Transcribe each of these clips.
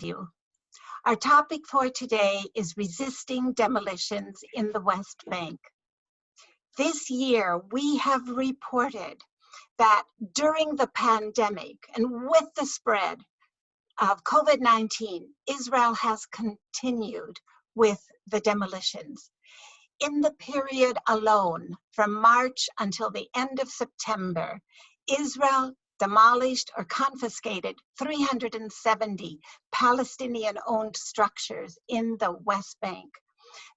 you. Our topic for today is resisting demolitions in the West Bank. This year, we have reported that during the pandemic and with the spread of COVID-19, Israel has continued with the demolitions. In the period alone, from March until the end of September, Israel demolished or confiscated 370 Palestinian-owned structures in the West Bank.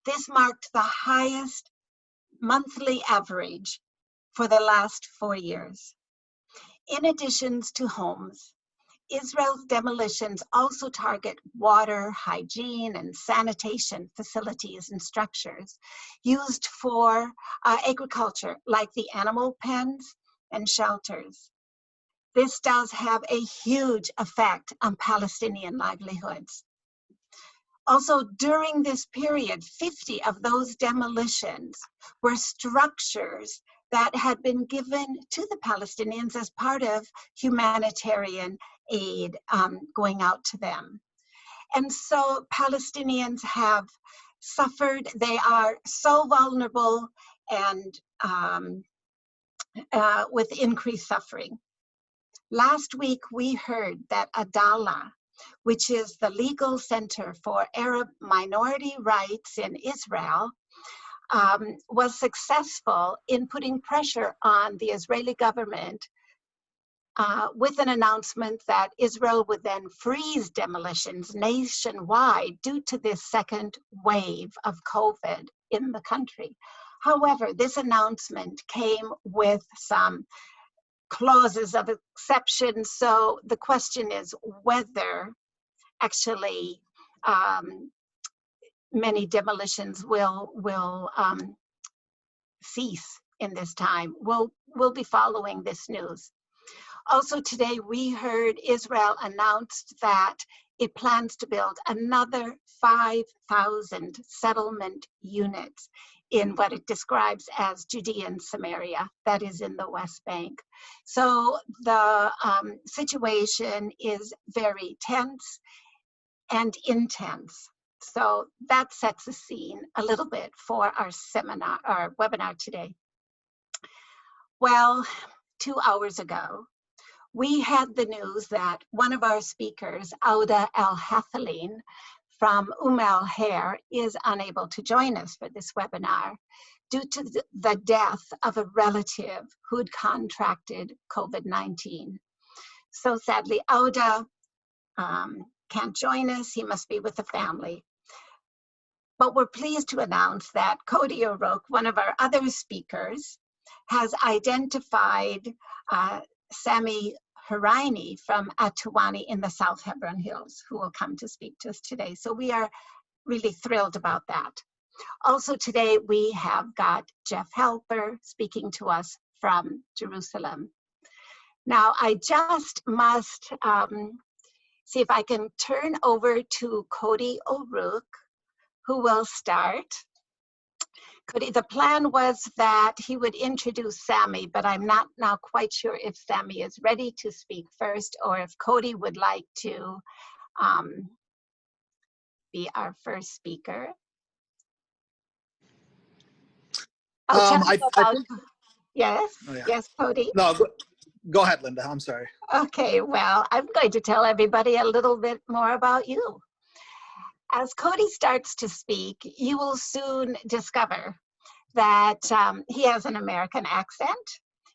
This marked the highest monthly average for the last 4 years. In addition to homes, Israel's demolitions also target water, hygiene, and sanitation facilities and structures used for agriculture, like the animal pens and shelters. This does have a huge effect on Palestinian livelihoods. Also, during this period, 50 of those demolitions were structures that had been given to the Palestinians as part of humanitarian aid going out to them. And so Palestinians have suffered. They are so vulnerable and with increased suffering. Last week, we heard that Adalah, which is the legal center for Arab minority rights in Israel, was successful in putting pressure on the Israeli government with an announcement that Israel would then freeze demolitions nationwide due to this second wave of COVID in the country. However, this announcement came with some clauses of exception, so the question is whether actually many demolitions will cease in this time. We'll be following this news. Also today, we heard Israel announced that it plans to build another 5,000 settlement units in what it describes as Judean Samaria, that is in the West Bank. So the situation is very tense and intense. So that sets the scene a little bit for our seminar, our webinar today. Well, 2 hours ago, we had the news that one of our speakers, Auda El-Hathaline from Al-Her, is unable to join us for this webinar due to the death of a relative who'd contracted COVID-19. So sadly, Auda can't join us. He must be with the family. But we're pleased to announce that Cody, one of our other speakers, has identified Sami Huraini from At-Tuwani in the South Hebron Hills, who will come to speak to us today. So we are really thrilled about that. Also today, we have got Jeff Halper speaking to us from Jerusalem. Now, I just must see if I can turn over to Cody O'Rourke, who will start. Cody, the plan was that he would introduce Sami, but I'm not now quite sure if Sami is ready to speak first or if Cody would like to be our first speaker. Yes, oh, yeah. Yes, Cody. No, go ahead, Linda. I'm sorry. Okay, well, I'm going to tell everybody a little bit more about you. As Cody starts to speak, you will soon discover that he has an American accent.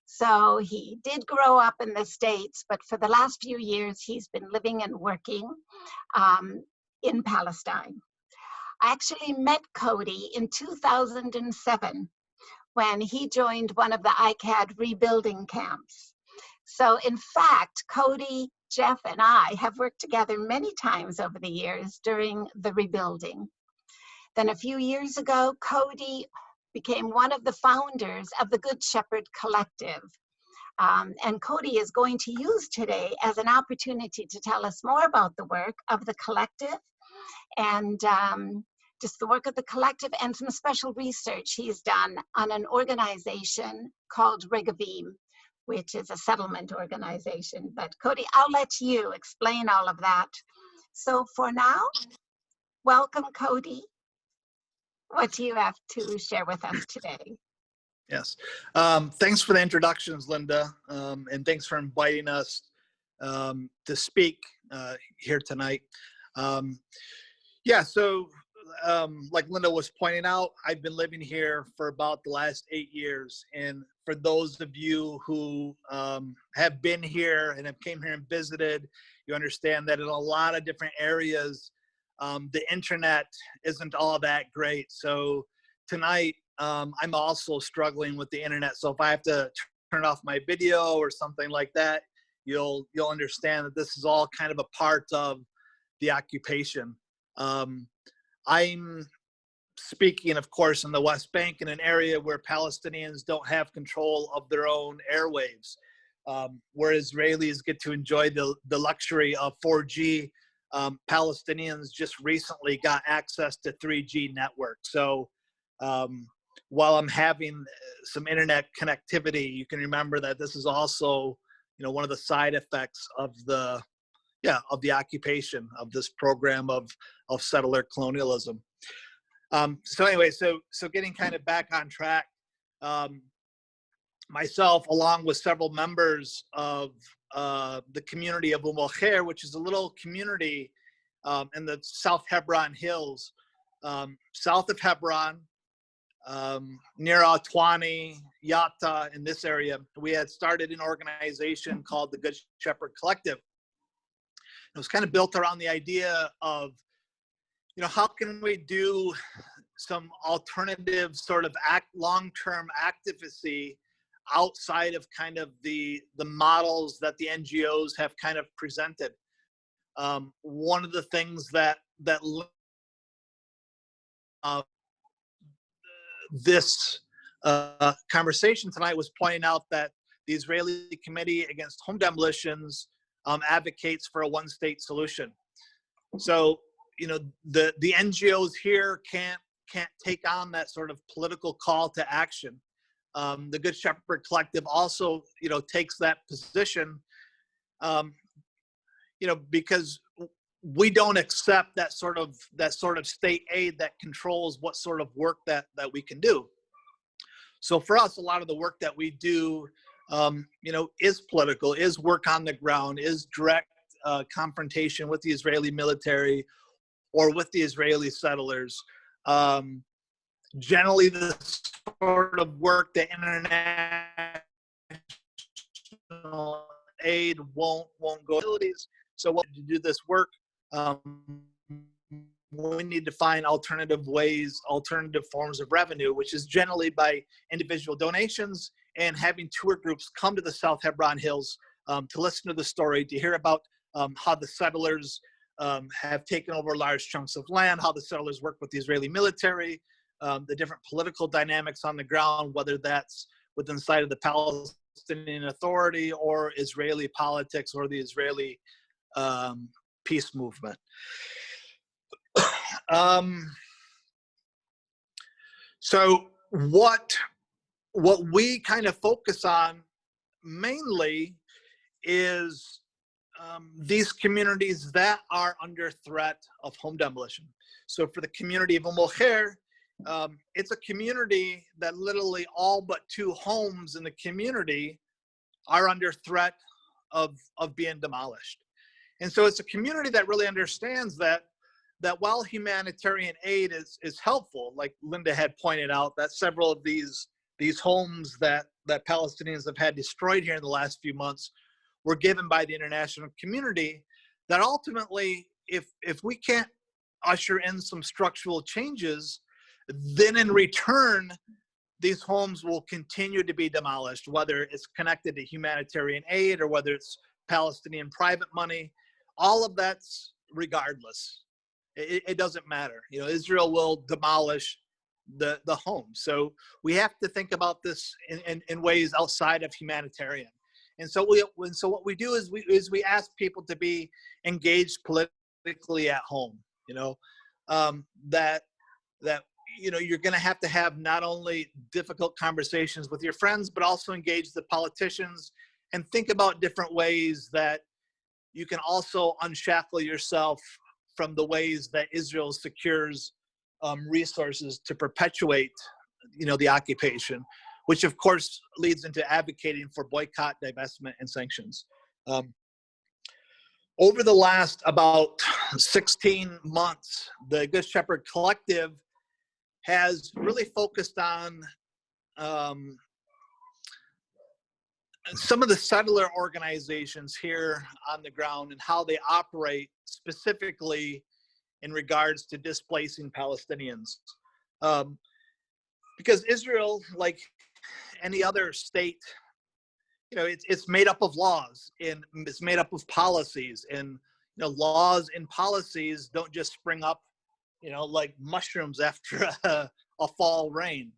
So he did grow up in the States, but for the last few years, he's been living and working in Palestine. I actually met Cody in 2007 when he joined one of the ICAHD rebuilding camps. So in fact, Cody, Jeff, and I have worked together many times over the years during the rebuilding. Then a few years ago, Cody became one of the founders of the Good Shepherd Collective. And Cody is going to use today as an opportunity to tell us more about the work of the collective and just the work of the collective and some special research he's done on an organization called Regavim, which is a settlement organization. But Cody, I'll let you explain all of that So for now, welcome, Cody. What do you have to share with us today? Yes. Thanks for the introductions, Linda, and thanks for inviting us to speak here tonight. So like Linda was pointing out, I've been living here for about the last 8 years. And for those of you who have been here and have came here and visited, you understand that in a lot of different areas, the internet isn't all that great. So tonight, I'm also struggling with the internet. So if I have to turn off my video or something like that, you'll understand that this is all kind of a part of the occupation. I'm speaking, of course, in the West Bank, in an area where Palestinians don't have control of their own airwaves, where Israelis get to enjoy the luxury of 4G. Palestinians just recently got access to 3G network. So while I'm having some internet connectivity, you can remember that this is also, one of the side effects of the occupation of this program of settler colonialism. So anyway, so getting kind of back on track, myself, along with several members of the community of Khair, which is a little community in the South Hebron Hills, south of Hebron, near At-Tuwani, Yatta, in this area. We had started an organization called the Good Shepherd Collective. It was kind of built around the idea of, how can we do some alternative sort of long-term activacy outside of kind of the models that the NGOs have kind of presented. One of the things that this conversation tonight was pointing out that the Israeli Committee Against Home Demolitions advocates for a one-state solution. So, the NGOs here can't take on that sort of political call to action. The Good Shepherd Collective also, takes that position, because we don't accept that sort of state aid that controls what sort of work that we can do. So for us, a lot of the work that we do, is political, is work on the ground, is direct confrontation with the Israeli military or with the Israeli settlers. Generally, the sort of work that international aid won't go. So what to do this work? We need to find alternative ways, alternative forms of revenue, which is generally by individual donations and having tour groups come to the South Hebron Hills to listen to the story, to hear about how the settlers have taken over large chunks of land, how the settlers work with the Israeli military, the different political dynamics on the ground, whether that's within sight of the Palestinian Authority or Israeli politics or the Israeli peace movement. So what we kind of focus on mainly is these communities that are under threat of home demolition. So for the community of Khair, it's a community that literally all but 2 homes in the community are under threat of being demolished. And so it's a community that really understands that while humanitarian aid is helpful, like Linda had pointed out, that several of these homes that Palestinians have had destroyed here in the last few months were given by the international community, that ultimately, if we can't usher in some structural changes, then in return, these homes will continue to be demolished, whether it's connected to humanitarian aid or whether it's Palestinian private money. All of that's regardless. It doesn't matter. Israel will demolish the home. So we have to think about this in ways outside of humanitarian. And so what we do is we ask people to be engaged politically at home. That you're going to have not only difficult conversations with your friends, but also engage the politicians and think about different ways that you can also unshackle yourself from the ways that Israel secures resources to perpetuate, the occupation, which of course leads into advocating for boycott, divestment, and sanctions. Over the last about 16 months, the Good Shepherd Collective has really focused on some of the settler organizations here on the ground and how they operate specifically in regards to displacing Palestinians. Because Israel, like any other state, it's made up of laws and it's made up of policies, and laws and policies don't just spring up like mushrooms after a fall rain.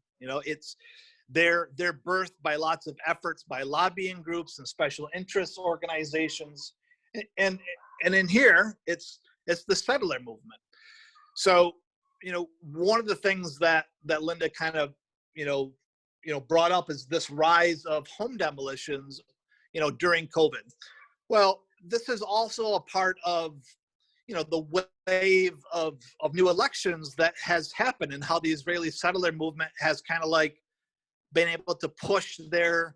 They're birthed by lots of efforts by lobbying groups and special interest organizations, and in here it's the settler movement. So one of the things that Linda kind of brought up is this rise of home demolitions during COVID. Well, this is also a part of the wave of new elections that has happened, and how the Israeli settler movement has kind of like been able to push their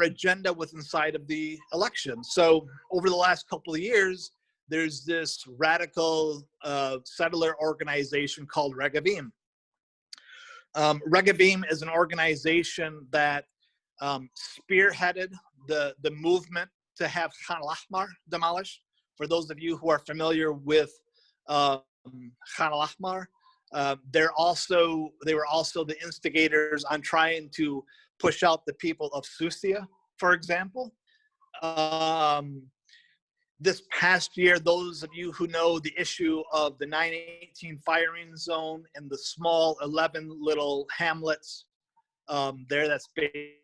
agenda with inside of the election. So over the last couple of years, there's this radical settler organization called Regavim. Regavim is an organization that spearheaded the movement to have Khan al-Ahmar demolished. For those of you who are familiar with Khan al-Ahmar, they were also the instigators on trying to push out the people of Susia, for example. This past year, those of you who know the issue of the 918 firing zone and the small 11 little hamlets there that's based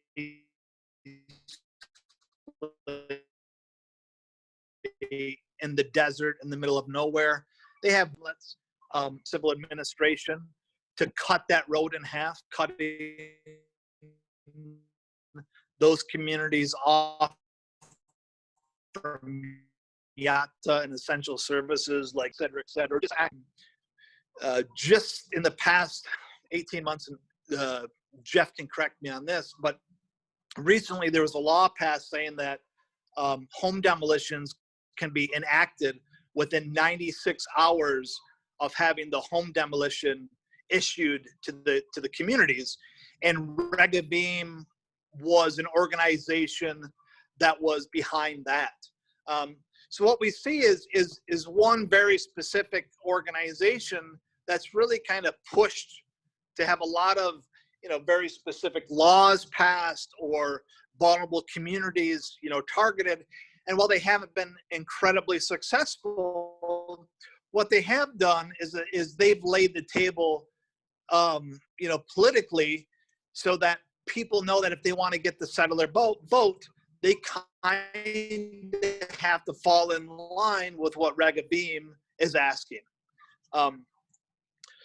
in the desert in the middle of nowhere, they have civil administration to cut that road in half, cutting those communities off from Yatta and essential services like et cetera. Just in the past 18 months, and Jeff can correct me on this, but recently there was a law passed saying that home demolitions can be enacted within 96 hours of having the home demolition issued to the communities. And Regavim was an organization that was behind that. So what we see is one very specific organization that's really kind of pushed to have a lot of very specific laws passed or vulnerable communities targeted. And while they haven't been incredibly successful, what they have done is they've laid the table politically, so that people know that if they want to get the settler vote, they kind of have to fall in line with what Regavim is asking.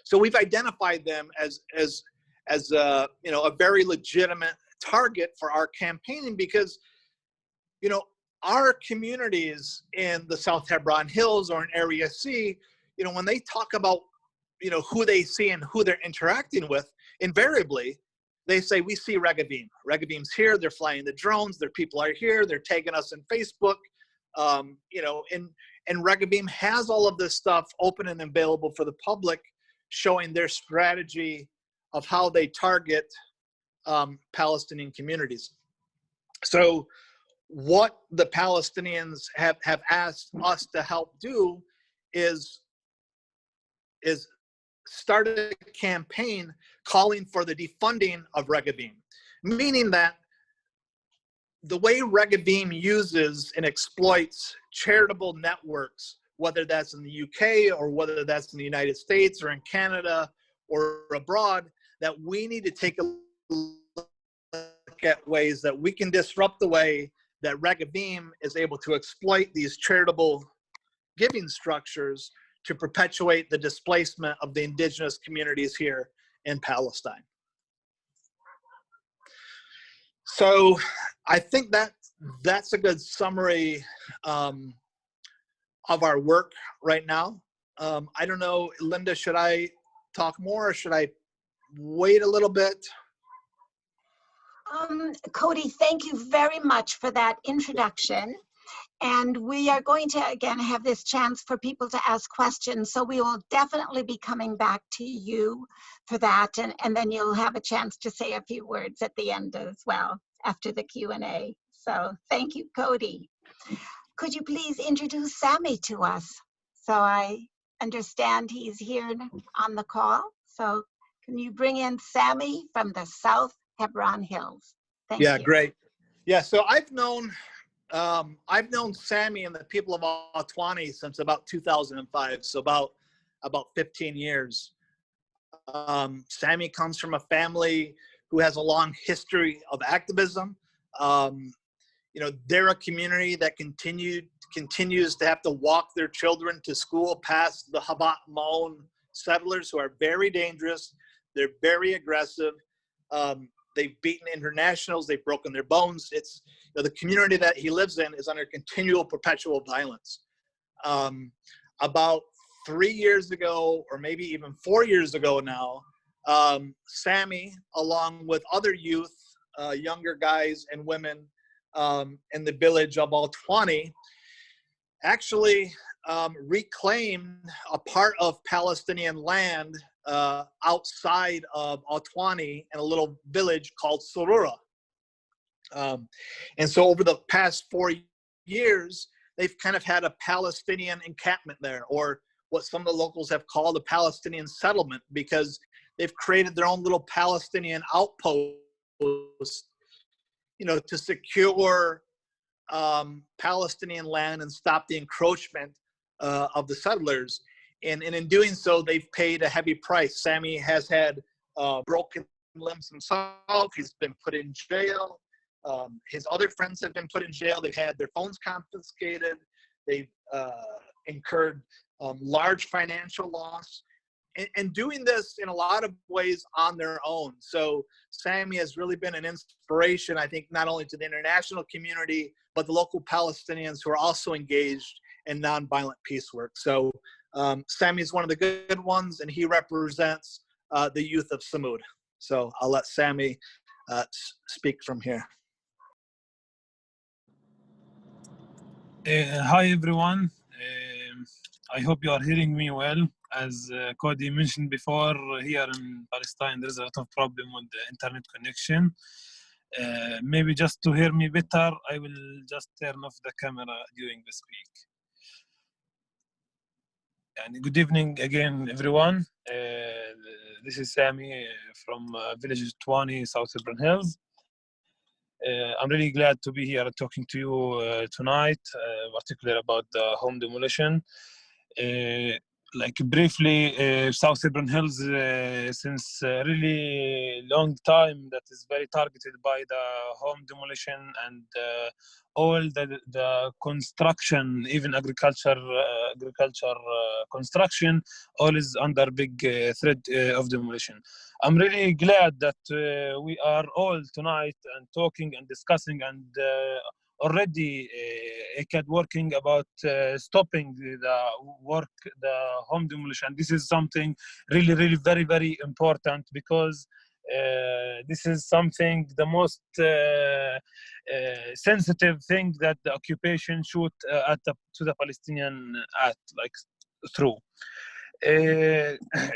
So we've identified them as a very legitimate target for our campaigning, because our communities in the South Hebron Hills or in Area C, when they talk about who they see and who they're interacting with, invariably they say, we see Regavim. Regavim's here, they're flying the drones, their people are here, they're tagging us in Facebook, and Regavim has all of this stuff open and available for the public, showing their strategy of how they target Palestinian communities. So what the Palestinians have asked us to help do is start a campaign calling for the defunding of Regavim, meaning that the way Regavim uses and exploits charitable networks, whether that's in the UK or whether that's in the United States or in Canada or abroad, that we need to take a look at ways that we can disrupt the way that Regavim is able to exploit these charitable giving structures to perpetuate the displacement of the indigenous communities here in Palestine. So I think that's a good summary of our work right now. I don't know, Linda, should I talk more or should I wait a little bit? Cody, thank you very much for that introduction. And we are going to, again, have this chance for people to ask questions. So we will definitely be coming back to you for that. And then you'll have a chance to say a few words at the end as well after the Q&A. So thank you, Cody. Could you please introduce Sami to us? So I understand he's here on the call. So can you bring in Sami from the South Hebron Hills? Thank you. Great. Yeah, so I've known Sami and the people of At-Tuwani since about 2005, so about 15 years. Sami comes from a family who has a long history of activism. They're a community that continues to have to walk their children to school past the Habat Maon settlers who are very dangerous. They're very aggressive. They've beaten internationals. They've broken their bones. It's the community that he lives in is under continual perpetual violence. About 3 years ago, or maybe even 4 years ago now, Sami, along with other youth, younger guys and women in the village of At-Tuwani, actually reclaimed a part of Palestinian land outside of At-Tuwani in a little village called Surura. And so over the past 4 years, they've kind of had a Palestinian encampment there, or what some of the locals have called a Palestinian settlement, because they've created their own little Palestinian outpost, to secure Palestinian land and stop the encroachment of the settlers. And in doing so, they've paid a heavy price. Sami has had broken limbs himself. He's been put in jail. His other friends have been put in jail. They've had their phones confiscated. They've incurred large financial loss, and doing this in a lot of ways on their own. So Sami has really been an inspiration, I think, not only to the international community, but the local Palestinians who are also engaged in nonviolent peace work. So Sami is one of the good ones, and he represents the Youth of Sumud. So I'll let Sami speak from here. Hi everyone. I hope you are hearing me well. As Cody mentioned before, here in Palestine there's a lot of problem with the internet connection. Maybe just to hear me better, I will just turn off the camera during the speak. And good evening again, everyone. This is Sami from village At-Tuwani, South Hebron Hills. I'm really glad to be here talking to you tonight, particularly about the home demolition. Like briefly, South Hebron Hills, since a really long time, that is very targeted by the home demolition and all the construction, even agriculture construction, all is under big threat of demolition. I'm really glad that we are all tonight and talking and discussing and already ICAHD working about stopping the home demolition. This is something really, really very, very important, because this is something, the most sensitive thing that the occupation should to the Palestinian through.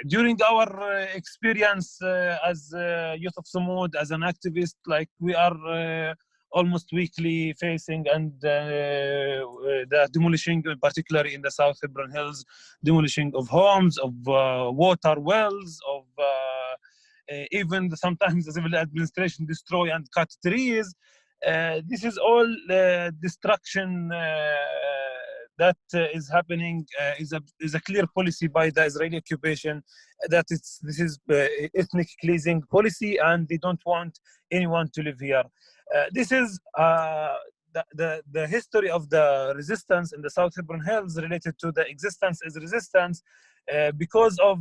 During our experience as Youth of Sumud, as an activist, we are almost weekly facing and the demolishing, particularly in the South Hebron Hills, demolishing of homes, of water wells, of even sometimes the civil administration destroy and cut trees. This is all destruction that is happening, is a clear policy by the Israeli occupation, that this is ethnic cleansing policy, and they don't want anyone to live here. This is the history of the resistance in the South Hebron Hills related to the existence is resistance because of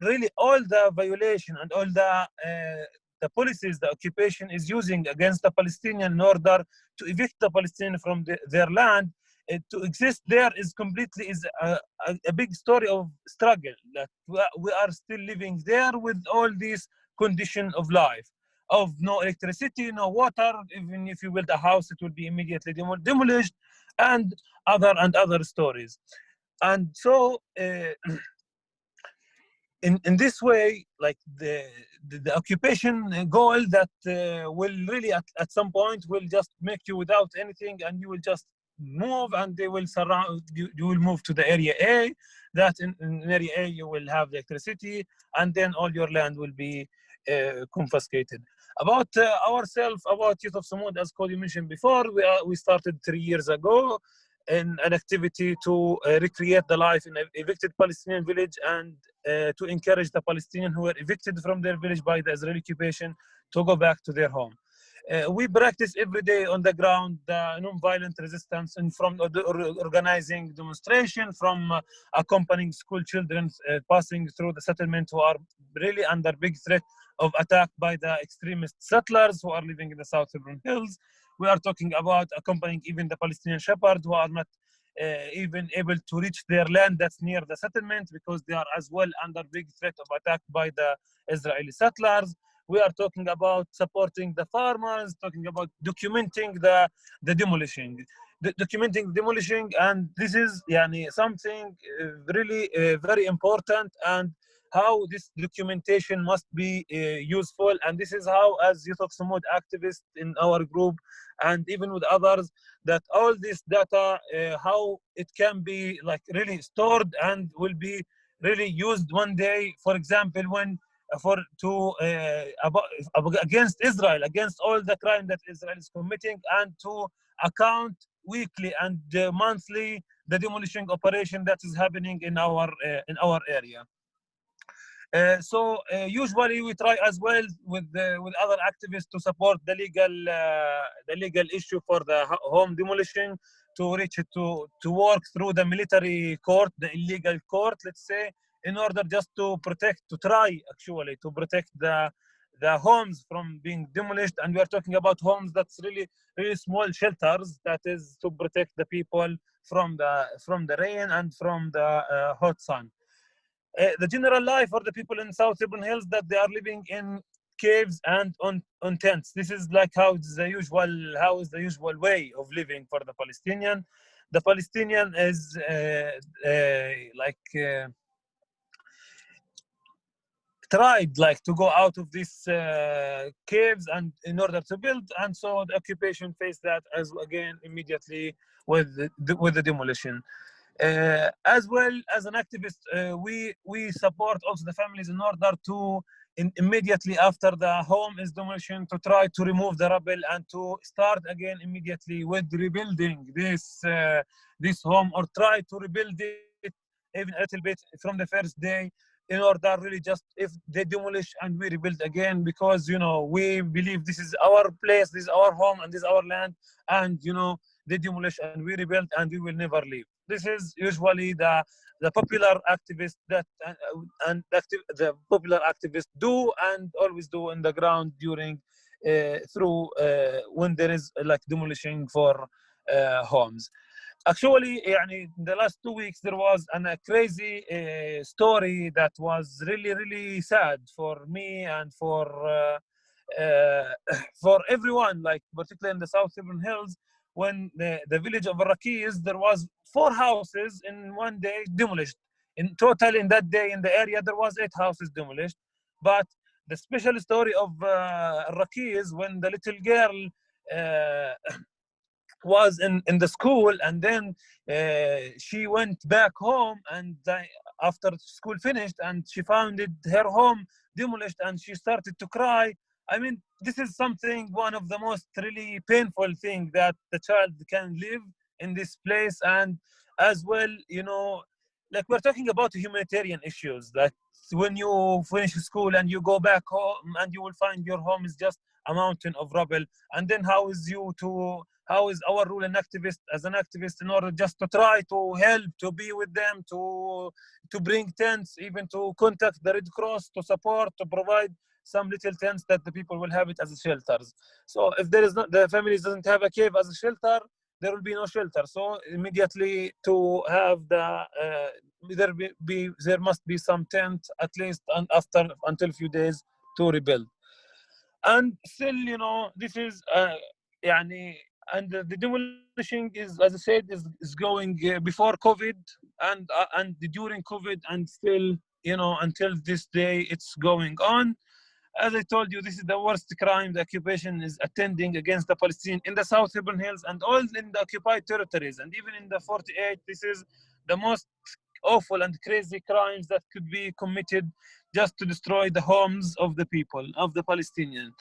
really all the violation and all the policies the occupation is using against the Palestinian in order to evict the Palestinians from their land. to exist there is completely a big story of struggle, that we are still living there with all these conditions of life, of no electricity, no water. Even if you build a house, it will be immediately demolished, and other stories. And so in this way, like the occupation goal that will really at some point will just make you without anything, and you will just move, and they will surround you. You will move to the area A, that in area A you will have the electricity, and then all your land will be confiscated. About ourselves, about Youth of Sumud, as Cody mentioned before, we started 3 years ago in an activity to recreate the life in an evicted Palestinian village, and to encourage the Palestinians who were evicted from their village by the Israeli occupation to go back to their home. We practice every day on the ground the non-violent resistance, and from organizing demonstration, from accompanying school children passing through the settlement who are really under big threat of attack by the extremist settlers who are living in the South Hebron Hills. We are talking about accompanying even the Palestinian shepherds who are not even able to reach their land that's near the settlement, because they are as well under big threat of attack by the Israeli settlers. We are talking about supporting the farmers, talking about documenting the demolishing. Documenting demolishing, and this is something really very important, and how this documentation must be useful. And this is how, as Youth of Sumud activists in our group, and even with others, that all this data, how it can be like really stored and will be really used one day, for example, when against Israel, against all the crime that Israel is committing, and to account weekly and monthly the demolition operation that is happening in our area. So usually we try as well with other activists to support the legal issue for the home demolition, to reach it, to work through the military court, the illegal court, let's say, in order just to try actually to protect the homes from being demolished. And we are talking about homes that's really small shelters, that is to protect the people from the rain and from the hot sun. The general life for the people in South Hebron Hills, that they are living in caves and on tents. This is like how is the usual way of living for the Palestinian. The Palestinian is tried to go out of these caves and in order to build, and so the occupation faced that as again immediately with the demolition. As well as an activist, we support also the families in order to immediately after the home is demolition, to try to remove the rubble and to start again immediately with rebuilding this home, or try to rebuild it even a little bit from the first day, in order really just if they demolish and we rebuild again, because we believe this is our place, this is our home, and this is our land, and they demolish and we rebuild, and we will never leave. This is usually the popular activists that the popular activists do and always do on the ground during through when there is demolishing for homes. Actually, in the last 2 weeks, there was a crazy story that was really sad for me and for everyone, particularly in the South Hebron Hills, when the village of Rakis, there was 4 houses in one day demolished. In total, in that day in the area, there was 8 houses demolished. But the special story of Rakis, when the little girl was in the school, and then she went back home, and after school finished, and she found her home demolished, and she started to cry. I mean, this is one of the most really painful thing that the child can live in this place. And as well, we're talking about humanitarian issues, that when you finish school and you go back home, and you will find your home is just a mountain of rubble. And then how is our role as an activist in order just to try to help, to be with them, to bring tents, even to contact the Red Cross to support, to provide some little tents that the people will have it as shelters. So if there is not, the families doesn't have a cave as a shelter, there will be no shelter. So immediately to have there must be some tent at least, and until a few days to rebuild. And still, this is يعني, and the demolishing is, as I said, is going before COVID and during COVID, and still, until this day it's going on. As I told you, this is the worst crime the occupation is attending against the Palestinians in the South Hebron Hills and all in the occupied territories, and even in the 48. This is the most awful and crazy crimes that could be committed just to destroy the homes of the people, of the Palestinians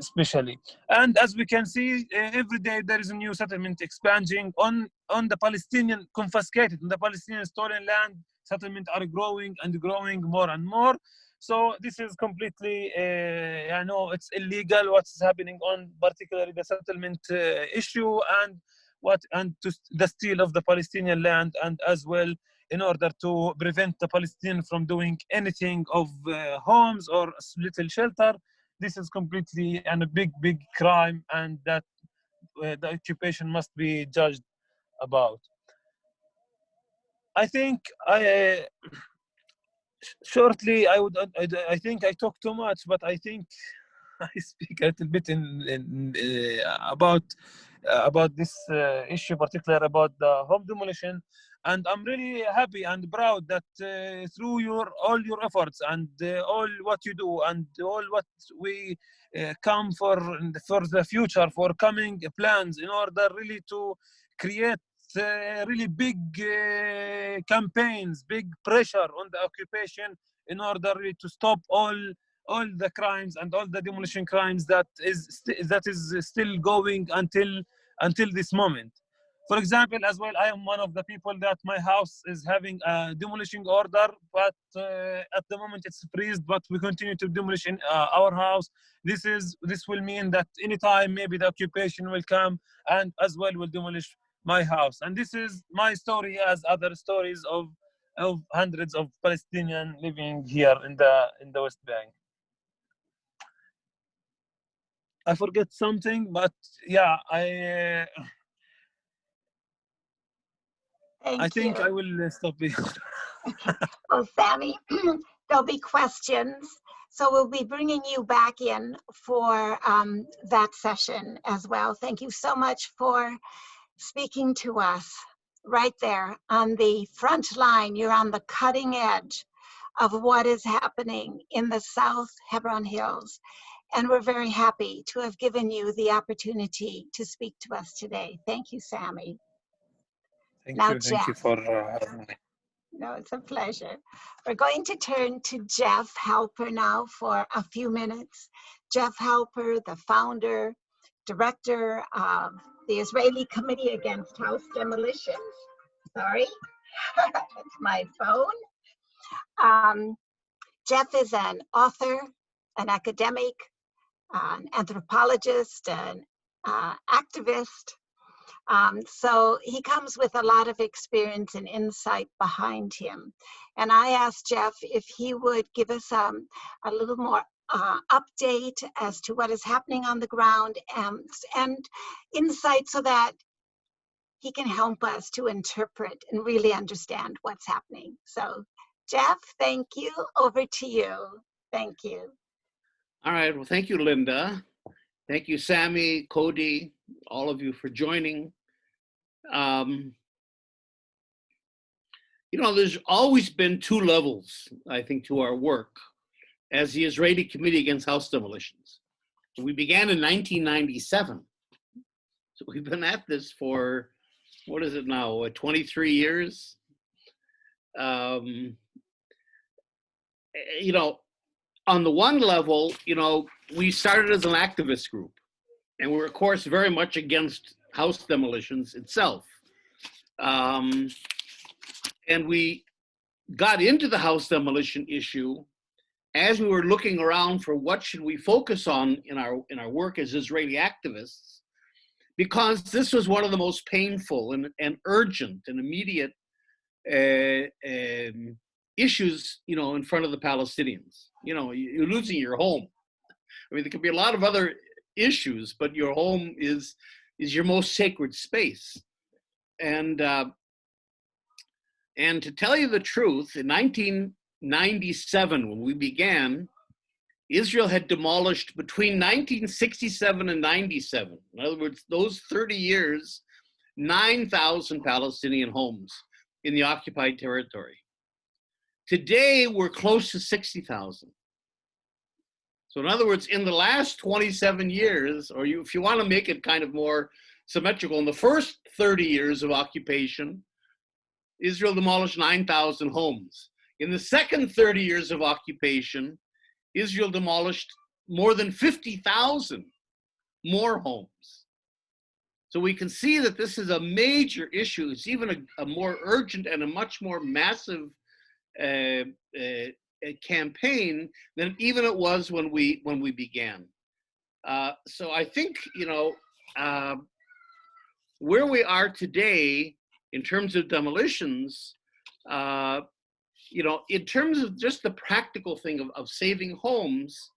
especially. And as we can see, every day there is a new settlement expanding on the Palestinian confiscated, and the Palestinian stolen land settlement are growing and growing more and more. So this is completely, I know it's illegal what's happening on particularly the settlement issue and to the steal of the Palestinian land, and as well in order to prevent the Palestinians from doing anything of homes or little shelter. This is completely and a big crime, and that the occupation must be judged about. I think shortly, I think I talk too much, but I think I speak a little bit about this issue, particularly about the home demolition. And I'm really happy and proud that through all your efforts and all what you do and all what we come for the future, for coming plans in order really to create really big campaigns, big pressure on the occupation in order really to stop all the crimes and all the demolition crimes that is still going until this moment. For example, as well, I am one of the people that my house is having a demolition order, but at the moment it's freezed, but we continue to demolish in our house. This will mean that anytime maybe the occupation will come and as well will demolish my house. And this is my story as other stories of hundreds of Palestinians living here in the West Bank. I forget something, but yeah, I think I will stop here. Well, Sami, there'll be questions, so we'll be bringing you back in for that session as well. Thank you so much for speaking to us right there on the front line. You're on the cutting edge of what is happening in the South Hebron Hills. And we're very happy to have given you the opportunity to speak to us today. Thank you, Sami. Thank you for having me. No, it's a pleasure. We're going to turn to Jeff Halper now for a few minutes. Jeff Halper, the founder, director of the Israeli Committee Against House Demolitions. Sorry, it's my phone. Jeff is an author, an academic, an anthropologist, an activist. So he comes with a lot of experience and insight behind him. And I asked Jeff if he would give us a little more update as to what is happening on the ground and insight so that he can help us to interpret and really understand what's happening. So Jeff, thank you. Over to you. Thank you. All right. Well, thank you, Linda. Thank you, Sami, Cody, all of you for joining. There's always been two levels, I think, to our work as the Israeli Committee Against House Demolitions. We began in 1997. So we've been at this for, what is it now, 23 years? On the one level, we started as an activist group, and we're, of course, very much against house demolitions itself. And we got into the house demolition issue as we were looking around for what should we focus on in our work as Israeli activists, because this was one of the most painful and urgent and immediate issues, in front of the Palestinians. You're losing your home. I mean, there could be a lot of other issues, but your home is is your most sacred space. And to tell you the truth, in 1997, when we began, Israel had demolished between 1967 and 97, in other words, those 30 years, 9,000 Palestinian homes in the occupied territory. Today, we're close to 60,000. So in other words, in the last 27 years, or if you want to make it kind of more symmetrical, in the first 30 years of occupation, Israel demolished 9,000 homes. In the second 30 years of occupation, Israel demolished more than 50,000 more homes. So we can see that this is a major issue. It's even a more urgent and a much more massive campaign than even it was when we began. So I think, where we are today in terms of demolitions, in terms of just the practical thing of saving homes,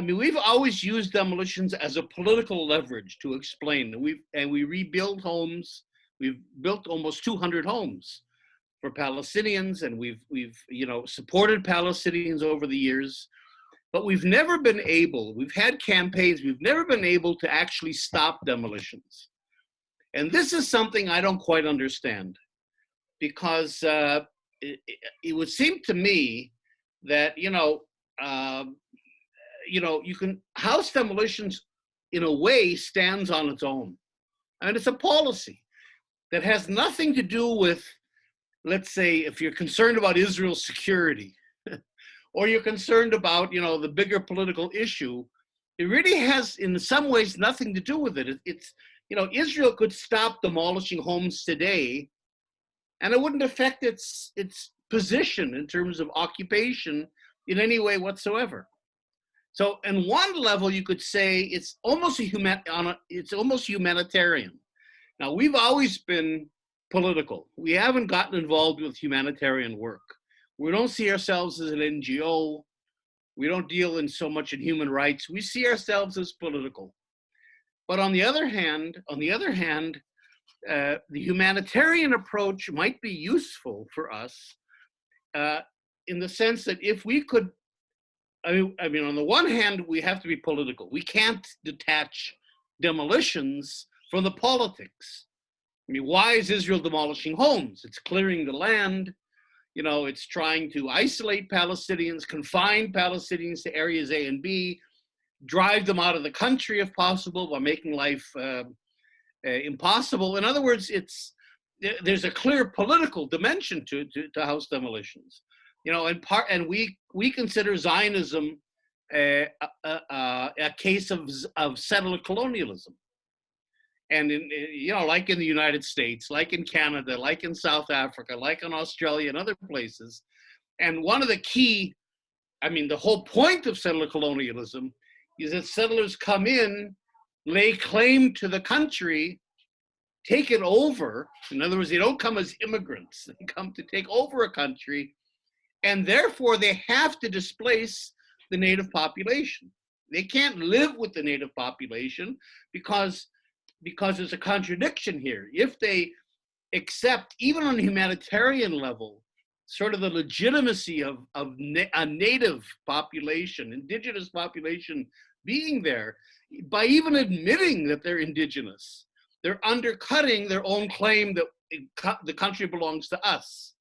we've always used demolitions as a political leverage to explain. We rebuild homes. We've built almost 200 homes for Palestinians, and we've supported Palestinians over the years. But we've never been able. We've had campaigns. We've never been able to actually stop demolitions. And this is something I don't quite understand, because it would seem to me that you can house demolitions in a way stands on its own. I mean, it's a policy that has nothing to do with, let's say, if you're concerned about Israel's security, or you're concerned about the bigger political issue. It really has, in some ways, nothing to do with it. It's Israel could stop demolishing homes today, and it wouldn't affect its position in terms of occupation in any way whatsoever. So, on one level, you could say it's almost humanitarian. Now, we've always been political. We haven't gotten involved with humanitarian work. We don't see ourselves as an NGO. We don't deal in so much in human rights. We see ourselves as political. But on the other hand, the humanitarian approach might be useful for us in the sense that if we could, on the one hand, we have to be political. We can't detach demolitions from the politics. Why is Israel demolishing homes? It's clearing the land. It's trying to isolate Palestinians, confine Palestinians to areas A and B, drive them out of the country if possible by making life impossible. In other words, there's a clear political dimension to house demolitions. And we consider Zionism a case of settler colonialism. And like in the United States, like in Canada, like in South Africa, like in Australia and other places. And one of the key, the whole point of settler colonialism is that settlers come in, lay claim to the country, take it over. In other words, they don't come as immigrants. They come to take over a country, and therefore they have to displace the native population. They can't live with the native population because there's a contradiction here. If they accept, even on a humanitarian level, sort of the legitimacy of a native population, indigenous population being there, by even admitting that they're indigenous, they're undercutting their own claim that the country belongs to us.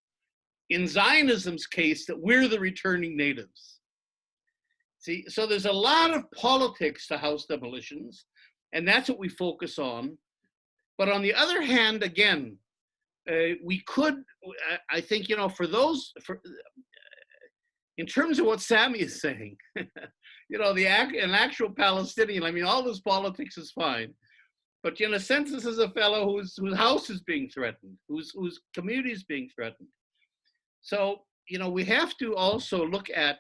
In Zionism's case, that we're the returning natives. See, so there's a lot of politics to house demolitions, and that's what we focus on. But on the other hand, again, we could, I think, in terms of what Sami is saying, an actual Palestinian, all this politics is fine. But in a sense, this is a fellow whose house is being threatened, whose community is being threatened. So, we have to also look at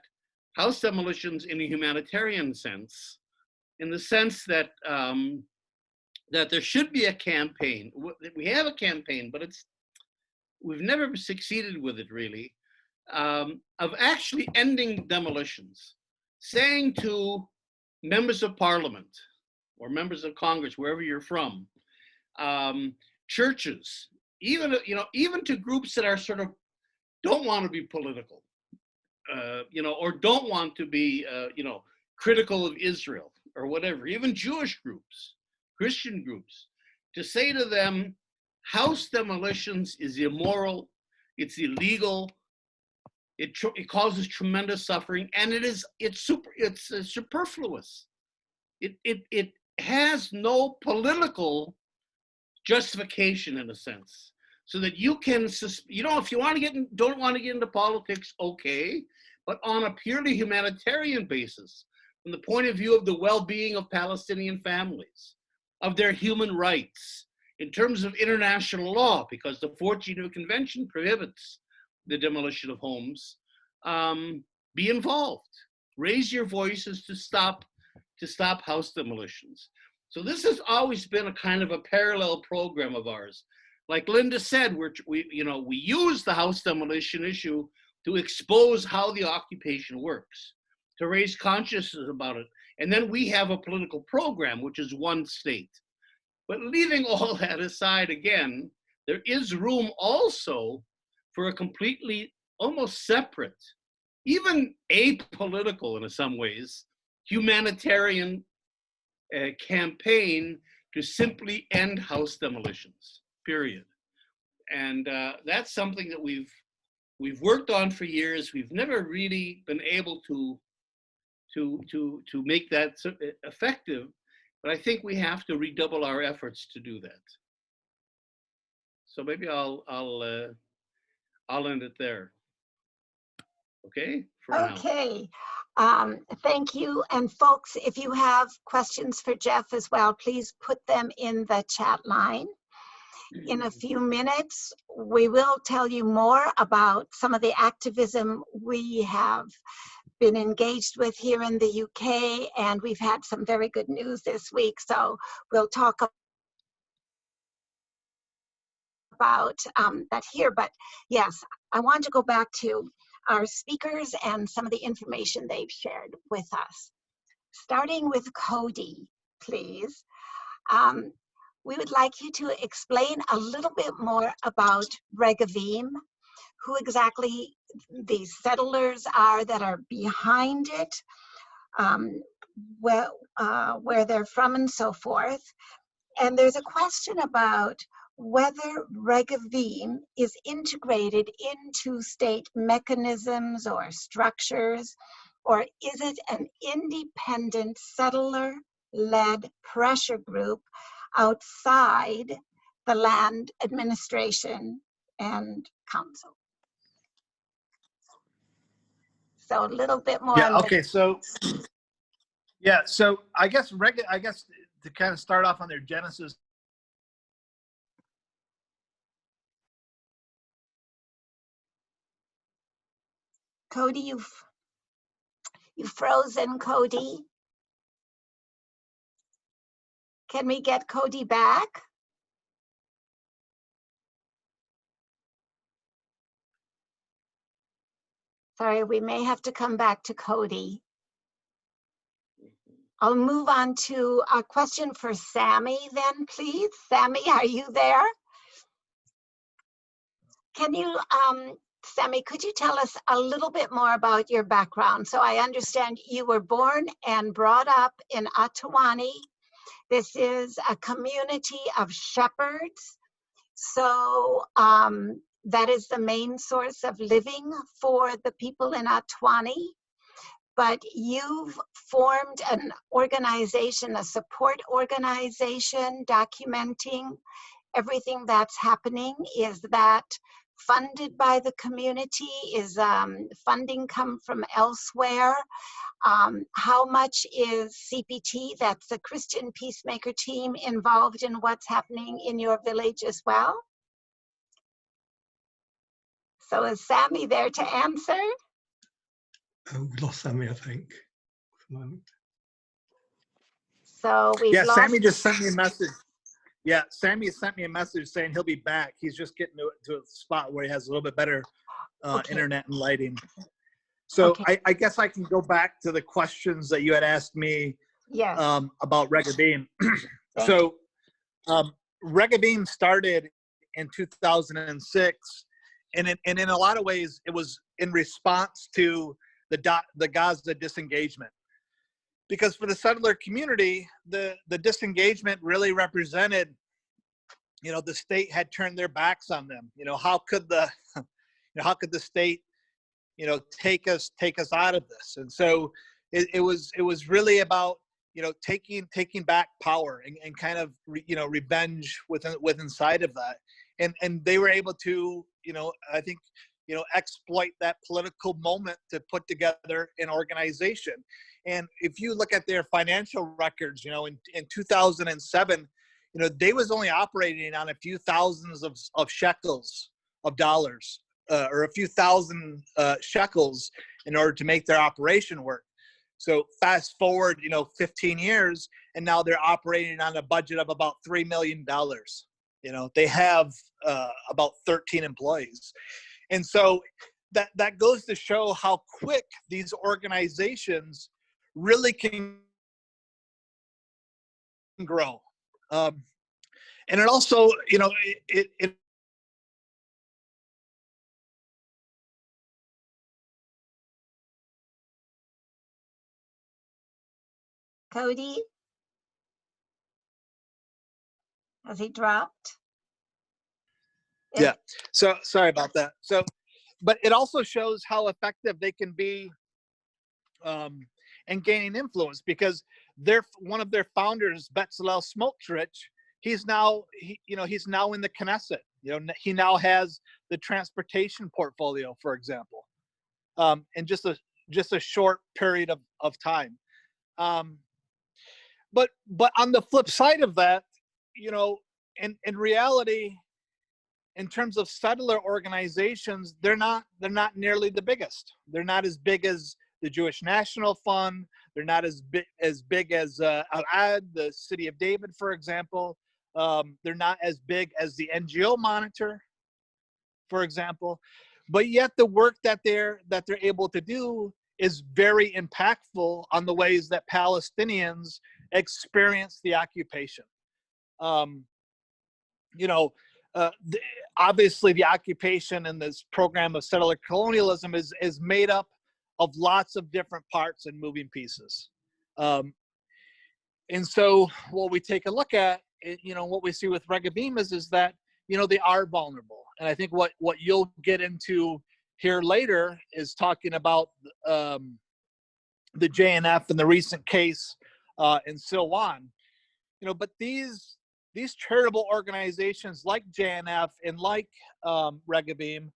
house demolitions in a humanitarian sense, in the sense that that there should be a campaign. We have a campaign, but we've never succeeded with it really, of actually ending demolitions, saying to members of parliament, or members of Congress, wherever you're from, churches, even, you know, even to groups that are sort of don't want to be political, you know, or don't want to be, you know, critical of Israel or whatever, even Jewish groups, Christian groups, to say to them, house demolitions is immoral, it's illegal, it causes tremendous suffering, and it's superfluous. It has no political justification in a sense, so that you can, you know, if you want to don't want to get into politics, okay, but on a purely humanitarian basis, from the point of view of the well-being of Palestinian families, of their human rights, in terms of international law, because the 14th Geneva Convention prohibits the demolition of homes, be involved. Raise your voices to stop house demolitions. So this has always been a kind of a parallel program of ours. Like Linda said, we use the house demolition issue to expose how the occupation works, to raise consciousness about it. And then we have a political program, which is one state. But leaving all that aside again, there is room also for a completely, almost separate, even apolitical in some ways, humanitarian campaign to simply end house demolitions, period. And that's something that we've worked on for years. We've never really been able to make that effective, but I think we have to redouble our efforts to do that. So maybe I'll end it there. Okay? For okay. Thank you. And folks, if you have questions for Jeff as well, please put them in the chat line. In a few minutes, we will tell you more about some of the activism we have been engaged with here in the UK, and we've had some very good news this week, so we'll talk about that here. But yes, I want to go back to our speakers and some of the information they've shared with us. Starting with Cody, please. We would like you to explain a little bit more about Regavim, who exactly these settlers are that are behind it, where they're from and so forth. And there's a question about whether Regavim is integrated into state mechanisms or structures, or is it an independent settler-led pressure group outside the land administration and council? So a little bit more. Yeah. Okay. So yeah. So I guess to kind of start off on their genesis. Cody, you've frozen, Cody. Can we get Cody back? Sorry, we may have to come back to Cody. I'll move on to a question for Sami then, please. Sami, are you there? Can you, Sami, could you tell us a little bit more about your background? So I understand you were born and brought up in At-Tuwani. This is a community of shepherds. So that is the main source of living for the people in At-Tuwani. But you've formed an organization, a support organization, documenting everything that's happening. Is that funded by the community? Is funding come from elsewhere? How much is CPT, that's the Christian Peacemaker team, involved in what's happening in your village as well? So is Sami there to answer? We lost Sami, I think, for the moment. So we've lost. Sami just sent me a message. Yeah, Sami sent me a message saying he'll be back. He's just getting to a spot where he has a little bit better internet and lighting. So I guess I can go back to the questions that you had asked me Yes. about Regavim. So Regavim started in 2006, and in a lot of ways, it was in response to the Gaza disengagement. Because for the settler community, the disengagement really represented, you know, the state had turned their backs on them. You know, how could the state, you know, take us out of this? And so it was really about, you know, taking back power and kind of you know, revenge within inside of that. And they were able to, you know, I think, you know, exploit that political moment to put together an organization. And if you look at their financial records, you know, in 2007, you know, they was only operating on a few thousands of shekels of dollars, or a few thousand shekels in order to make their operation work. So fast forward, you know, 15 years, and now they're operating on a budget of about $3 million. You know, they have about 13 employees. And so that goes to show how quick these organizations really can grow. And it also, you know, it Cody? Has he dropped? yeah. So sorry about that. So, but it also shows how effective they can be in gaining influence, because one of their founders, Bezalel Smotrich, he's now in the Knesset. You know, he now has the transportation portfolio, for example, in just a short period of time. But on the flip side of that, you know, in reality, in terms of settler organizations, they're not nearly the biggest. They're not as big as the Jewish National Fund. They're not as big as Al-Ad, the City of David, for example. They're not as big as the NGO Monitor, for example. But yet the work that they're able to do is very impactful on the ways that Palestinians experience the occupation. You know, obviously the occupation and this program of settler colonialism is made up of lots of different parts and moving pieces. And so what we take a look at, you know, what we see with Regavim is that, you know, they are vulnerable. And I think what you'll get into here later is talking about the JNF and the recent case in Silwan. You know, but these charitable organizations like JNF and like Regavim,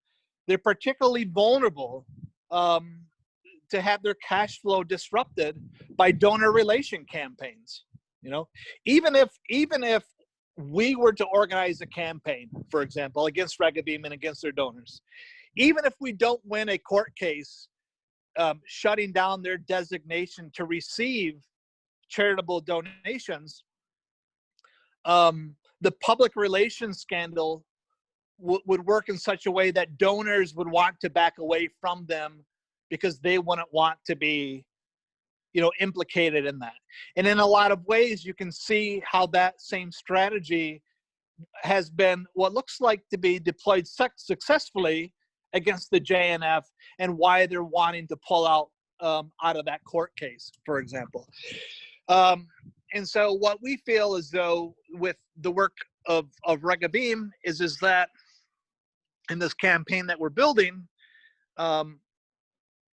they're particularly vulnerable to have their cash flow disrupted by donor relation campaigns. You know, even if we were to organize a campaign, for example, against Regavim and against their donors, even if we don't win a court case shutting down their designation to receive charitable donations, the public relations scandal would work in such a way that donors would want to back away from them because they wouldn't want to be, you know, implicated in that. And in a lot of ways, you can see how that same strategy has been what looks like to be deployed successfully against the JNF, and why they're wanting to pull out of that court case, for example. And so what we feel as though with the work of Regavim is that in this campaign that we're building,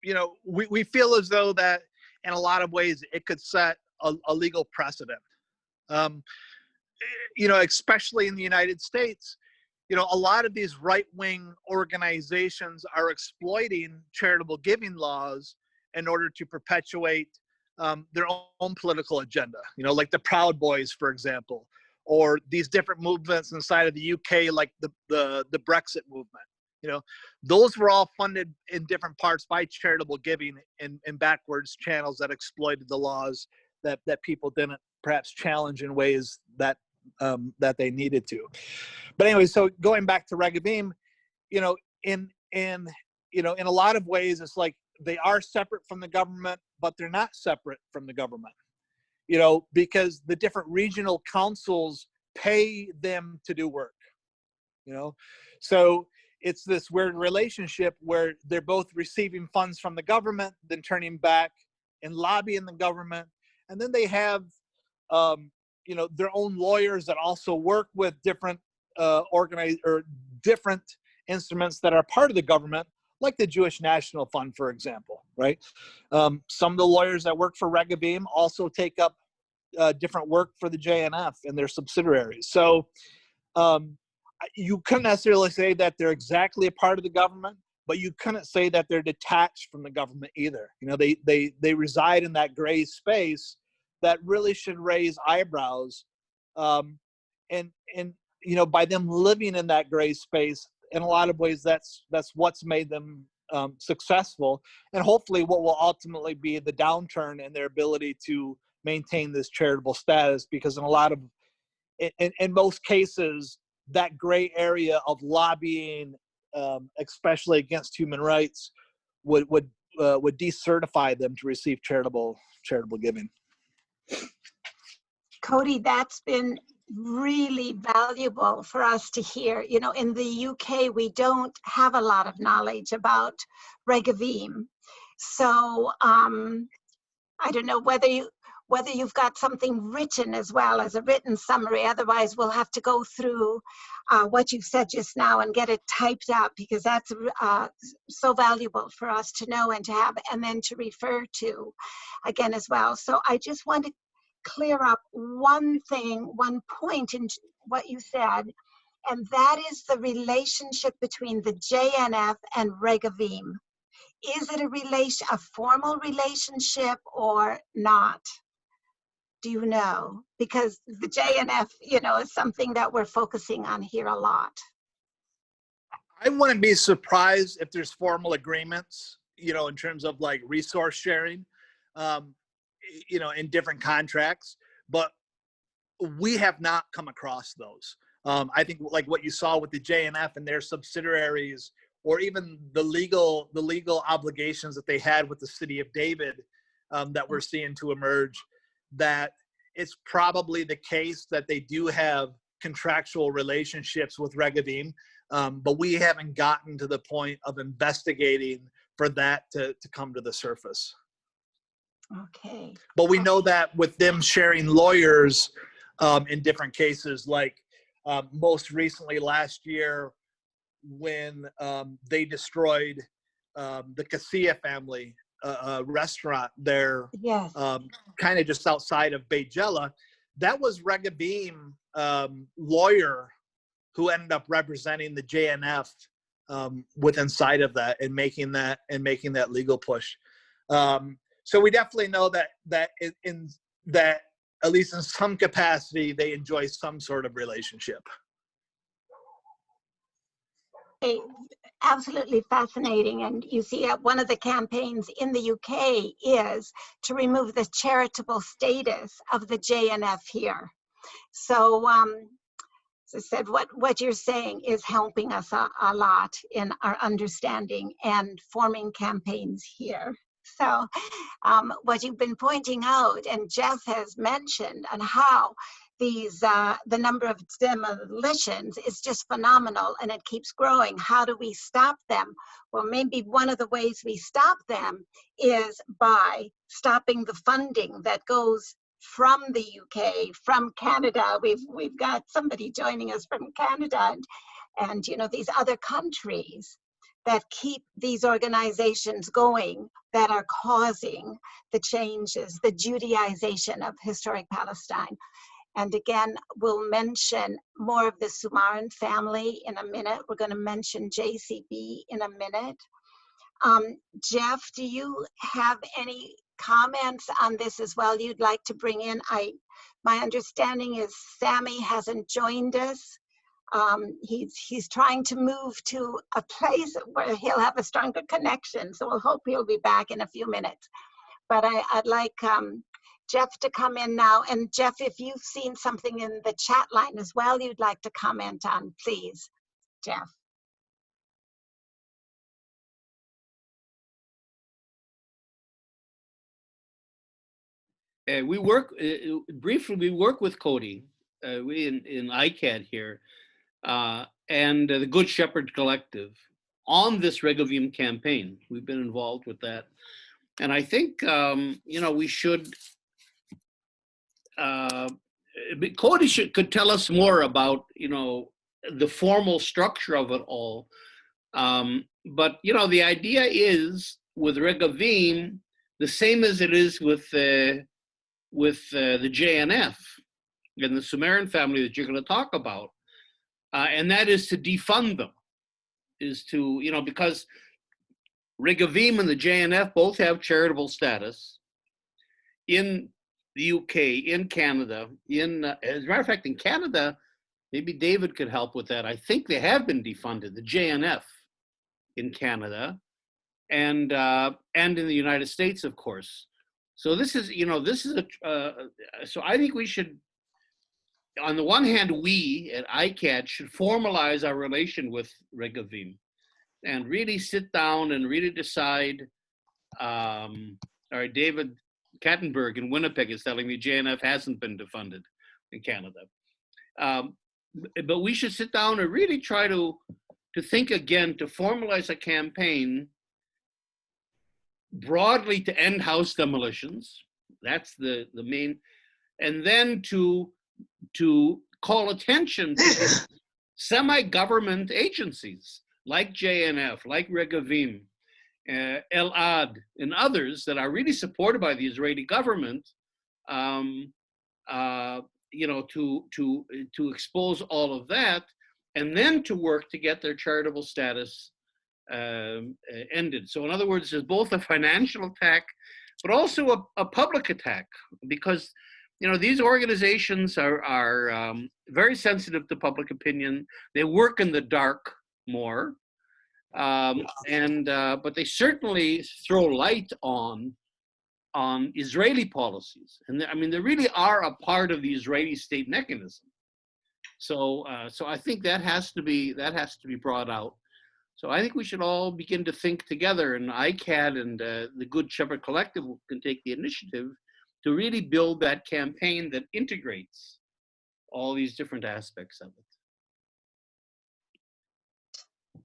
you know, we feel as though that in a lot of ways it could set a legal precedent. You know, especially in the United States, you know, a lot of these right-wing organizations are exploiting charitable giving laws in order to perpetuate their own political agenda, you know, like the Proud Boys, for example, or these different movements inside of the UK, like the Brexit movement. You know, those were all funded in different parts by charitable giving in backwards channels that exploited the laws that people didn't perhaps challenge in ways that they needed to. But anyway, so going back to Regavim, you know, in a lot of ways, it's like they are separate from the government, but they're not separate from the government. because the different regional councils pay them to do work, So it's this weird relationship where they're both receiving funds from the government, then turning back and lobbying the government. And then they have, their own lawyers that also work with different different instruments that are part of the government, like the Jewish National Fund, for example, right? Some of the lawyers that work for Regavim also take up different work for the JNF and their subsidiaries. So you couldn't necessarily say that they're exactly a part of the government, but you couldn't say that they're detached from the government either. They reside in that gray space that really should raise eyebrows. And by them living in that gray space, in a lot of ways, that's what's made them successful, and hopefully what will ultimately be the downturn in their ability to maintain this charitable status, because in most cases, that gray area of lobbying, especially against human rights, would decertify them to receive charitable giving. Cody, that's been really valuable for us to hear. In the UK, we don't have a lot of knowledge about Regavim. So I don't know whether you've got something written as well as a written summary. Otherwise, we'll have to go through what you've said just now and get it typed up, because that's so valuable for us to know and to have, and then to refer to again as well. So I just want to clear up one point in what you said, and that is the relationship between the JNF and Regavim. Is it a formal relationship or not? Do you know? Because the JNF, is something that we're focusing on here a lot. I wouldn't be surprised if there's formal agreements, in terms of like resource sharing, in different contracts, but we have not come across those. I think like what you saw with the JNF and their subsidiaries, or even the legal obligations that they had with the city of David, that we're seeing to emerge, that it's probably the case that they do have contractual relationships with Regavim, but we haven't gotten to the point of investigating for that to come to the surface. Okay. But we know that with them sharing lawyers in different cases, like most recently last year, when they destroyed the Casilla family restaurant there, Yes. kind of just outside of Beit Jella, that was Regavim lawyer who ended up representing the JNF with inside of that and making that legal push. So we definitely know that at least in some capacity, they enjoy some sort of relationship. Absolutely fascinating. And you see, one of the campaigns in the UK is to remove the charitable status of the JNF here. So, as I said, what you're saying is helping us a lot in our understanding and forming campaigns here. So what you've been pointing out, and Jeff has mentioned, and how the number of demolitions is just phenomenal, and it keeps growing. How do we stop them? Well, maybe one of the ways we stop them is by stopping the funding that goes from the UK, from Canada. We've got somebody joining us from Canada, and these other countries that keep these organizations going, that are causing the changes, the Judaization of historic Palestine. And again, we'll mention more of the Sumaran family in a minute. We're going to mention JCB in a minute. Jeff, do you have any comments on this as well you'd like to bring in? My understanding is Sami hasn't joined us. He's trying to move to a place where he'll have a stronger connection, so we'll hope he'll be back in a few minutes. But I'd like Jeff to come in now. And Jeff, if you've seen something in the chat line as well you'd like to comment on, please, Jeff. we work, briefly, we work with Cody, we in ICAHD here, and the Good Shepherd Collective on this Regavim campaign. We've been involved with that. And I think, we should, Cody could tell us more about, the formal structure of it all. But, the idea is with Regavim, the same as it is with the JNF and the Sumerian family that you're going to talk about. And that is to defund them, is to, because Regavim and the JNF both have charitable status in the UK, in Canada, as a matter of fact, in Canada, maybe David could help with that. I think they have been defunded, the JNF in Canada, and in the United States, of course. So this is, so I think we should, on the one hand, we at ICAHD should formalize our relation with Regavim and really sit down and really decide. All right, David Kattenberg in Winnipeg is telling me JNF hasn't been defunded in Canada. But we should sit down and really try to think again, to formalize a campaign broadly to end house demolitions. That's the main, and then to call attention to semi-government agencies like JNF, like Regavim, El-Ad, and others that are really supported by the Israeli government, to expose all of that, and then to work to get their charitable status ended. So in other words, there's both a financial attack, but also a public attack, because these organizations are very sensitive to public opinion. They work in the dark more, but they certainly throw light on Israeli policies, and they really are a part of the Israeli state mechanism. So I think that has to be brought out. So I think we should all begin to think together, and ICAHD and the Good Shepherd Collective can take the initiative to really build that campaign that integrates all these different aspects of it.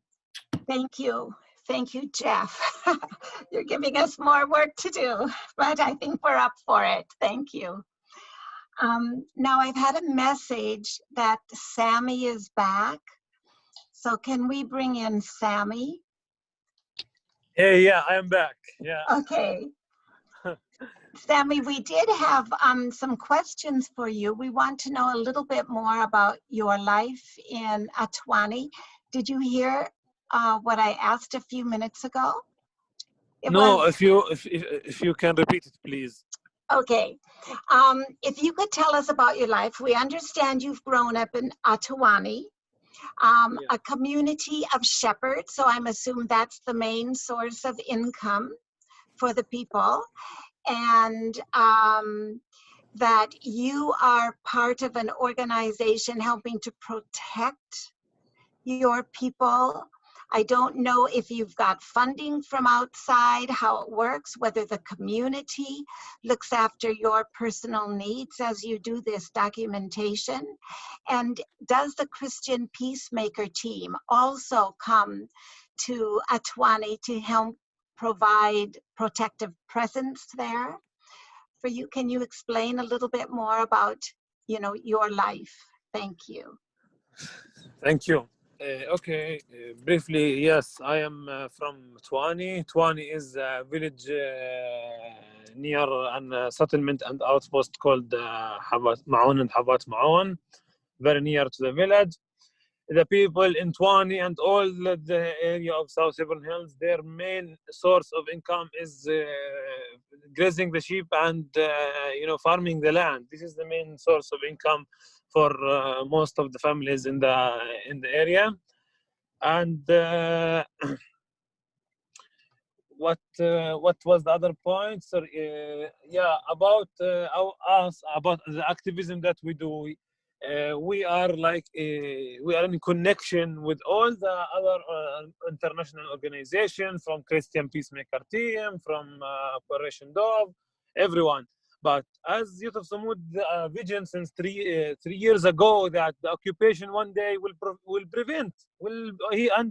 Thank you. Thank you, Jeff. You're giving us more work to do, but I think we're up for it. Thank you. Now I've had a message that Sami is back. So can we bring in Sami? Hey, yeah, I am back. Yeah. Okay. Sami, we did have some questions for you. We want to know a little bit more about your life in At-Tuwani. Did you hear what I asked a few minutes ago? If you can repeat it, please. Okay. If you could tell us about your life. We understand you've grown up in At-Tuwani, a community of shepherds, so I'm assuming that's the main source of income for the people, and that you are part of an organization helping to protect your people. I don't know if you've got funding from outside, how it works, whether the community looks after your personal needs as you do this documentation. And does the Christian Peacemaker team also come to At-Tuwani to help provide protective presence there? For you, can you explain a little bit more about, your life? Thank you. Thank you. Okay, briefly, yes, I am from At-Tuwani. At-Tuwani is a village near a settlement and outpost called Habat Ma'on and Habat Ma'on, very near to the village. The people in At-Tuwani and all the area of South Hebron Hills, their main source of income is grazing the sheep and farming the land. This is the main source of income for most of the families in the area. And what was the other point? Sorry, about us, about the activism that we do. We are in connection with all the other international organizations, from Christian Peacemaker team, from Operation Dove, everyone. But as Youth of Sumud vision since three years ago that the occupation one day will prevent,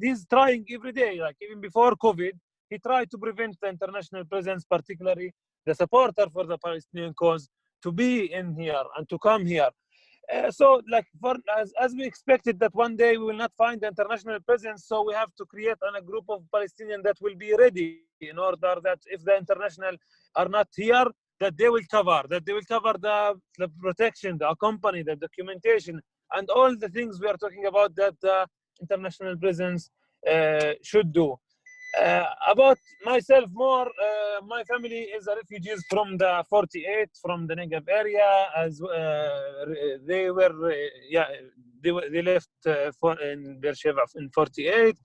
he's trying every day, like even before COVID, he tried to prevent the international presence, particularly the supporter for the Palestinian cause, to be in here and to come here. So like as we expected that one day we will not find the international presence, so we have to create a group of Palestinians that will be ready in order that if the international are not here, that they will cover the protection, the accompany, the documentation, and all the things we are talking about that the international presence should do. About myself more, my family is refugees from the 48, from the Negev area, as they were, they left in Beersheba in 48.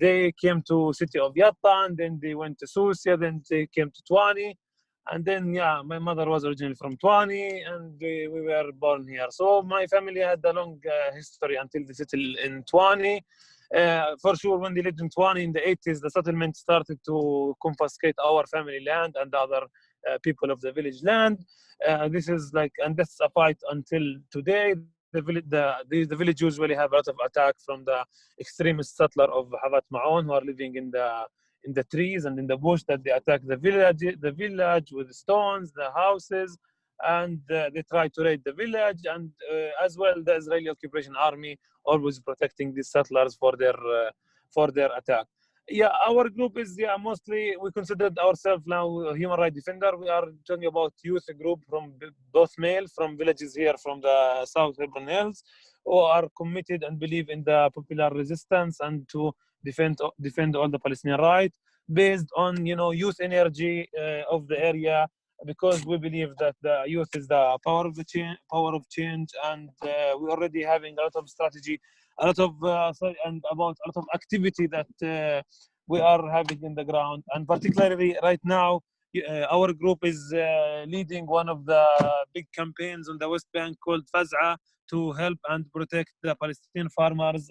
They came to city of Yatta, and then they went to Susia, then they came to At-Tuwani. And then, my mother was originally from At-Tuwani, and we were born here. So my family had a long history until they settled in At-Tuwani. For sure, when they lived in At-Tuwani in the 80s, the settlement started to confiscate our family land and other people of the village land. This is like, and that's a fight until today. The village usually have a lot of attack from the extremist settler of Havat Ma'on, who are living in the trees and in the bush, that they attack the village with stones, the houses, and they try to raid the village. And as well, the Israeli occupation army always protecting these settlers for their attack. Our group is mostly, we considered ourselves now a human rights defender. We are talking about youth group from both male from villages here from the South Hebron Hills, who are committed and believe in the popular resistance and to defend all the Palestinian rights based on youth energy of the area, because we believe that the youth is the power of change, and we're already having a lot of strategy, a lot of activity that we are having in the ground. And particularly right now, our group is leading one of the big campaigns on the West Bank called Faz'a, to help and protect the Palestinian farmers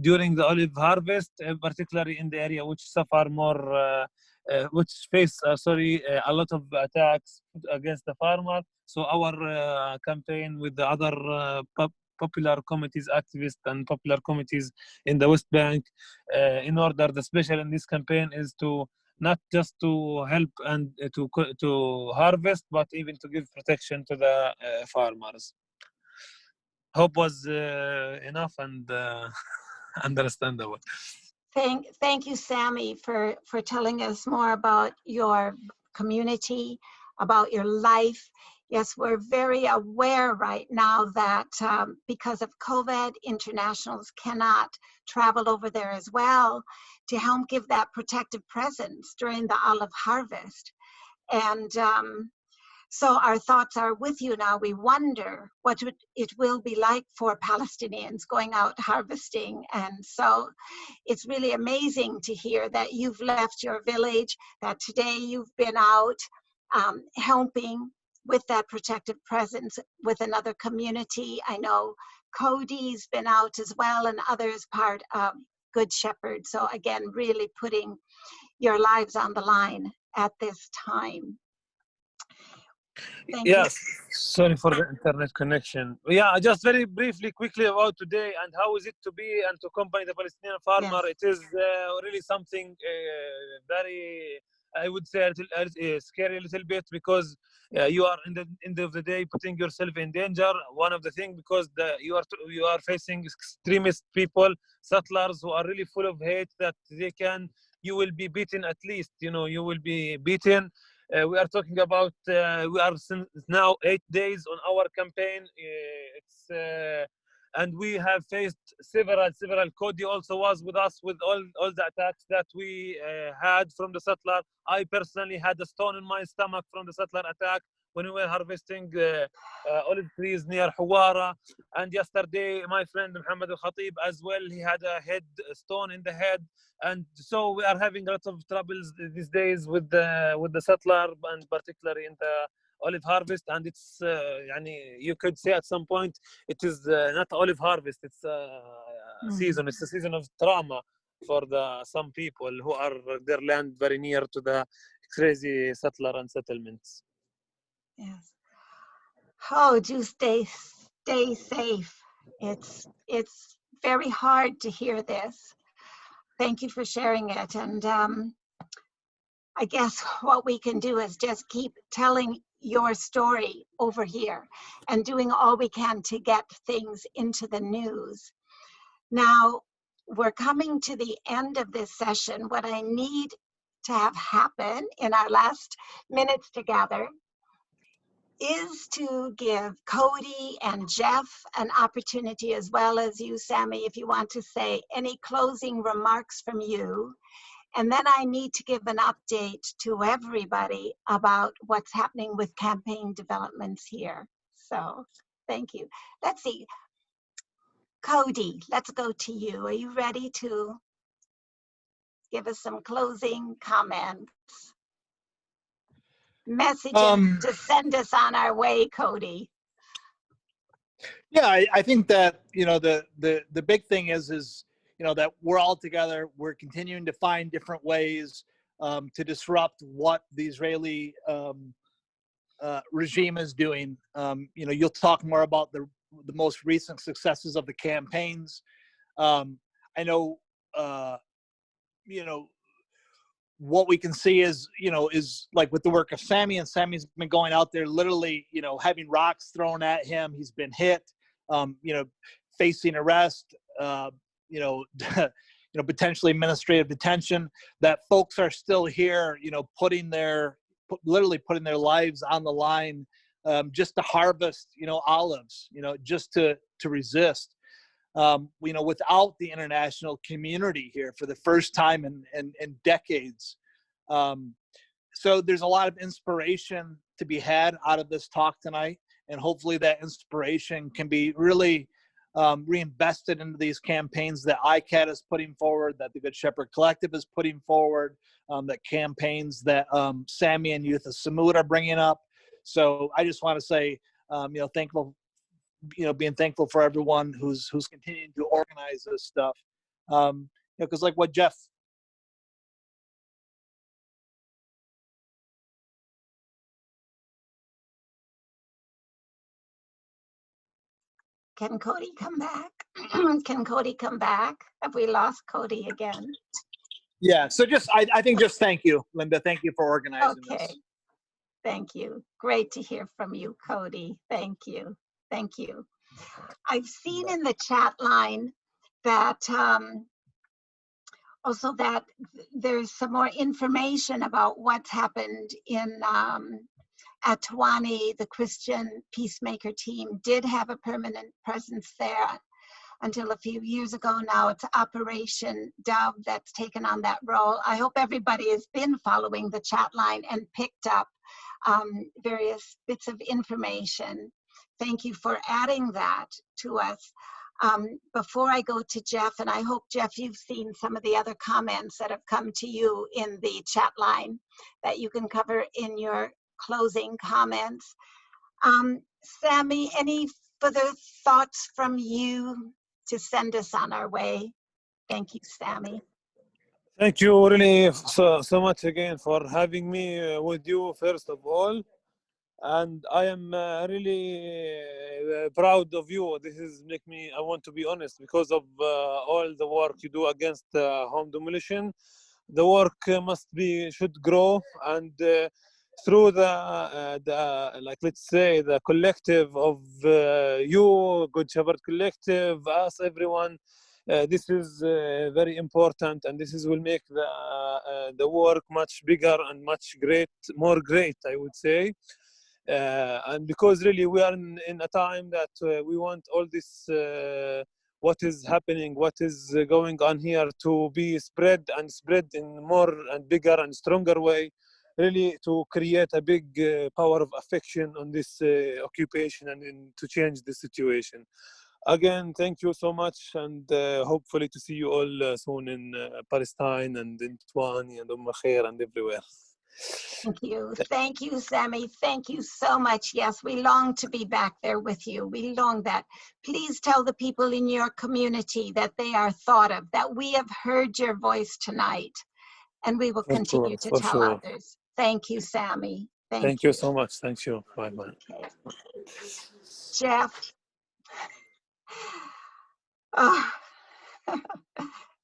during the olive harvest, particularly in the area which suffer more, which face a lot of attacks against the farmer. So our campaign with the other popular committees, activists and popular committees in the West Bank, in order, the special in this campaign is to not just to help and to harvest, but even to give protection to the farmers. Hope was enough and understandable. Thank you, Sami, for telling us more about your community, about your life. Yes, we're very aware right now that because of COVID, internationals cannot travel over there as well to help give that protective presence during the olive harvest. And so our thoughts are with you now. We wonder what it will be like for Palestinians going out harvesting. And so it's really amazing to hear that you've left your village, that today you've been out helping with that protective presence with another community. I know Cody's been out as well, and others part of Good Shepherd. So again, really putting your lives on the line at this time. Thank you. Sorry for the internet connection. Just very briefly, quickly about today and how is it to be and to accompany the Palestinian farmer. Yes. It is really something very, I would say, scary a little bit, because you are in the end of the day putting yourself in danger. One of the things, because you are facing extremist people, settlers who are really full of hate, that you will be beaten at least. You will be beaten. We are talking about, we are now 8 days on our campaign. And we have faced several. Cody also was with us with all the attacks that we had from the settler. I personally had a stone in my stomach from the settler attack when we were harvesting olive trees near Hawara. And yesterday, my friend Muhammad al-Khatib as well, he had a stone in the head. And so we are having lots of troubles these days with the settler, and particularly in the olive harvest. And it's you could say at some point it is not olive harvest, it's a season. It's a season of trauma for some people who are their land very near to the crazy settler and settlements. Yes. Oh, do stay safe. It's very hard to hear this. Thank you for sharing it. And I guess what we can do is just keep telling your story over here and doing all we can to get things into the news. Now, we're coming to the end of this session. What I need to have happen in our last minutes together is to give Cody and Jeff an opportunity, as well as you, Sami, if you want to say any closing remarks from you. And then I need to give an update to everybody about what's happening with campaign developments here. So thank you. Let's see. Cody, let's go to you. Are you ready to give us some closing comments? Messages to send us on our way, Cody. Yeah, I think that, you know, the big thing is, you know, that we're all together. We're continuing to find different ways to disrupt what the Israeli regime is doing. You know, you'll talk more about the most recent successes of the campaigns. I know, you know, what we can see is, you know, is like with the work of Sami, and Sami's been going out there literally, you know, having rocks thrown at him. He's been hit, you know, facing arrest, you know, you know, potentially administrative detention. That folks are still here, you know, literally putting their lives on the line, just to harvest, you know, olives, you know, just to resist. You know, without the international community here for the first time in decades. So there's a lot of inspiration to be had out of this talk tonight, and hopefully that inspiration can be really reinvested into these campaigns that ICAHD is putting forward, that the Good Shepherd Collective is putting forward, that campaigns that Sami and Youth of Sumud are bringing up. So I just want to say, you know, being thankful for everyone who's continuing to organize this stuff. You know, because like what Jeff. Can Cody come back? Can Cody come back? Have we lost Cody again? Yeah, so just, I think just thank you, Linda. Thank you for organizing Okay. this. Thank you. Great to hear from you, Cody. Thank you. Thank you. I've seen in the chat line that also that there's some more information about what's happened in At-Tuwani. The Christian peacemaker team did have a permanent presence there until a few years ago. Now it's Operation Dove that's taken on that role. I hope everybody has been following the chat line and picked up various bits of information. Thank you for adding that to us. Before I go to Jeff, and I hope, Jeff, you've seen some of the other comments that have come to you in the chat line that you can cover in your closing comments. Sami, any further thoughts from you to send us on our way? Thank you, Sami. Thank you really so much again for having me with you, first of all. And I am really proud of you. This is make me, I want to be honest, because of all the work you do against home demolition. The work should grow, and through the like, let's say, the collective of you, Good Shepherd Collective, us, everyone. This is very important, and will make the work much bigger and more great, I would say. And because really we are in a time that we want all this, what is happening, what is going on here, to be spread in more and bigger and stronger way, really to create a big power of affection on this occupation, and to change the situation. Again, thank you so much, and hopefully to see you all soon in Palestine and in At-Tuwani and Khair and everywhere. Thank you. Thank you, Sami. Thank you so much. Yes, we long to be back there with you. We long that. Please tell the people in your community that they are thought of, that we have heard your voice tonight, and we will continue to tell others. Thank you, Sami. Thank you so much. Thank you. Bye-bye. Okay. Jeff. Oh,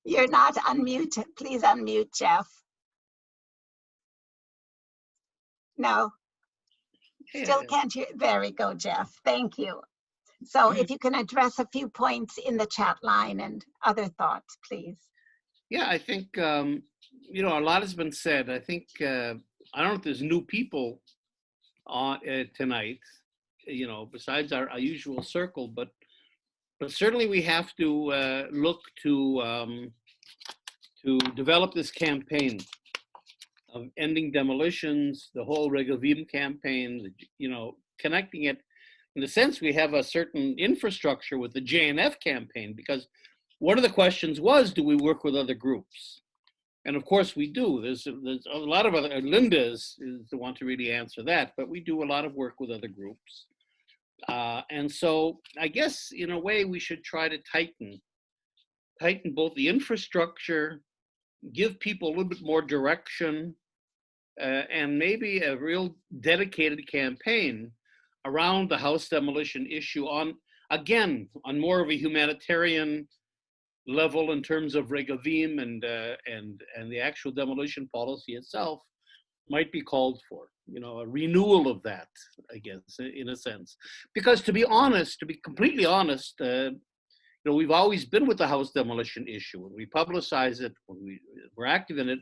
you're not unmuted. Please unmute, Jeff. No, still can't hear. There we go, Jeff. Thank you. So if you can address a few points in the chat line and other thoughts, please. Yeah, I think, you know, a lot has been said. I think, I don't know if there's new people on tonight, you know, besides our usual circle, but certainly we have to look to develop this campaign of ending demolitions, the whole Regavim campaign, you know, connecting it. In a sense, we have a certain infrastructure with the JNF campaign, because one of the questions was, do we work with other groups? And of course we do. There's a lot of other, Linda is the one to really answer that, but we do a lot of work with other groups. And so I guess in a way we should try to tighten both the infrastructure, give people a little bit more direction, and maybe a real dedicated campaign around the house demolition issue on more of a humanitarian level in terms of Regavim and the actual demolition policy itself might be called for, you know, a renewal of that, I guess, in a sense. Because to be completely honest, you know, we've always been with the house demolition issue, and we publicize it, when we're active in it,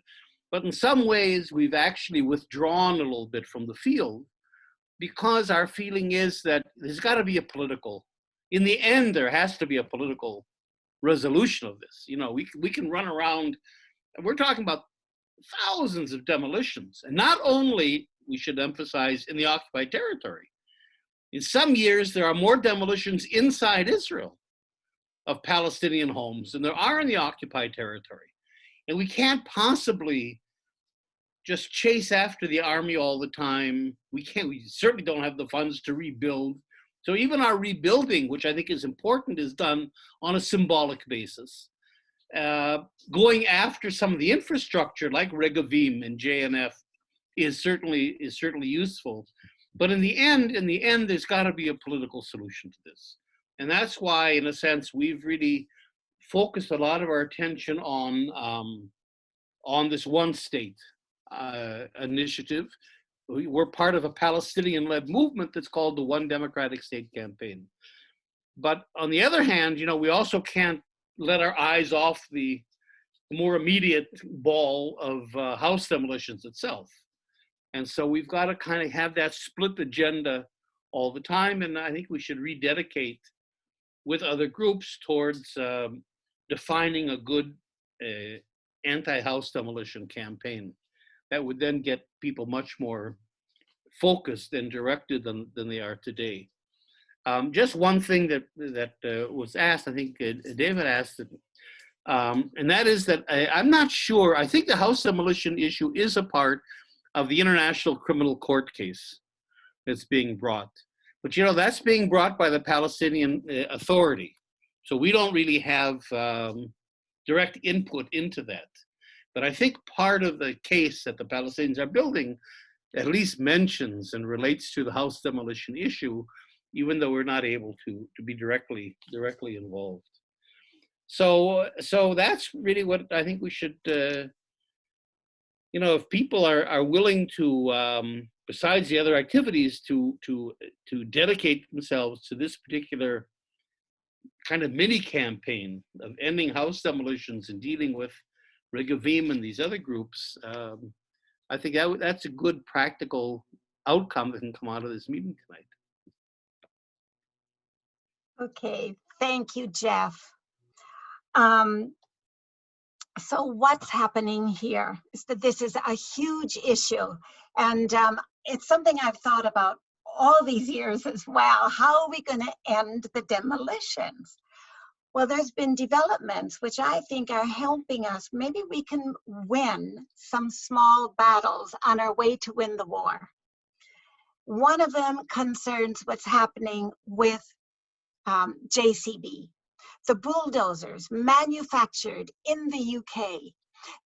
but in some ways we've actually withdrawn a little bit from the field, because our feeling is that there's got to be a political, in the end, there has to be a political resolution of this. You know, we can run around, and we're talking about thousands of demolitions, and not only, we should emphasize, in the occupied territory. In some years, there are more demolitions inside Israel of Palestinian homes than there are in the occupied territory. And we can't possibly just chase after the army all the time. We certainly don't have the funds to rebuild. So even our rebuilding, which I think is important, is done on a symbolic basis. Going after some of the infrastructure like Regavim and JNF is certainly useful. But in the end, there's got to be a political solution to this. And that's why, in a sense, we've really focused a lot of our attention on this one state initiative. We're part of a Palestinian-led movement that's called the One Democratic State Campaign. But on the other hand, you know, we also can't let our eyes off the more immediate ball of house demolitions itself. And so we've got to kind of have that split agenda all the time. And I think we should rededicate with other groups towards defining a good anti-house demolition campaign that would then get people much more focused and directed than they are today. Just one thing that was asked, I think David asked it, and that is that I'm not sure, I think the house demolition issue is a part of the International Criminal Court case that's being brought. But you know, that's being brought by the Palestinian Authority. So we don't really have direct input into that. But I think part of the case that the Palestinians are building at least mentions and relates to the house demolition issue, even though we're not able to be directly involved. So that's really what I think we should, you know, if people are willing to, besides the other activities, to dedicate themselves to this particular kind of mini campaign of ending house demolitions and dealing with Regavim and these other groups, I think that's a good practical outcome that can come out of this meeting tonight. Okay, thank you, Jeff. So what's happening here is that this is a huge issue, and it's something I've thought about all these years as well. How are we going to end the demolitions? Well, there's been developments which I think are helping us. Maybe we can win some small battles on our way to win the war. One of them concerns what's happening with JCB. The bulldozers manufactured in the UK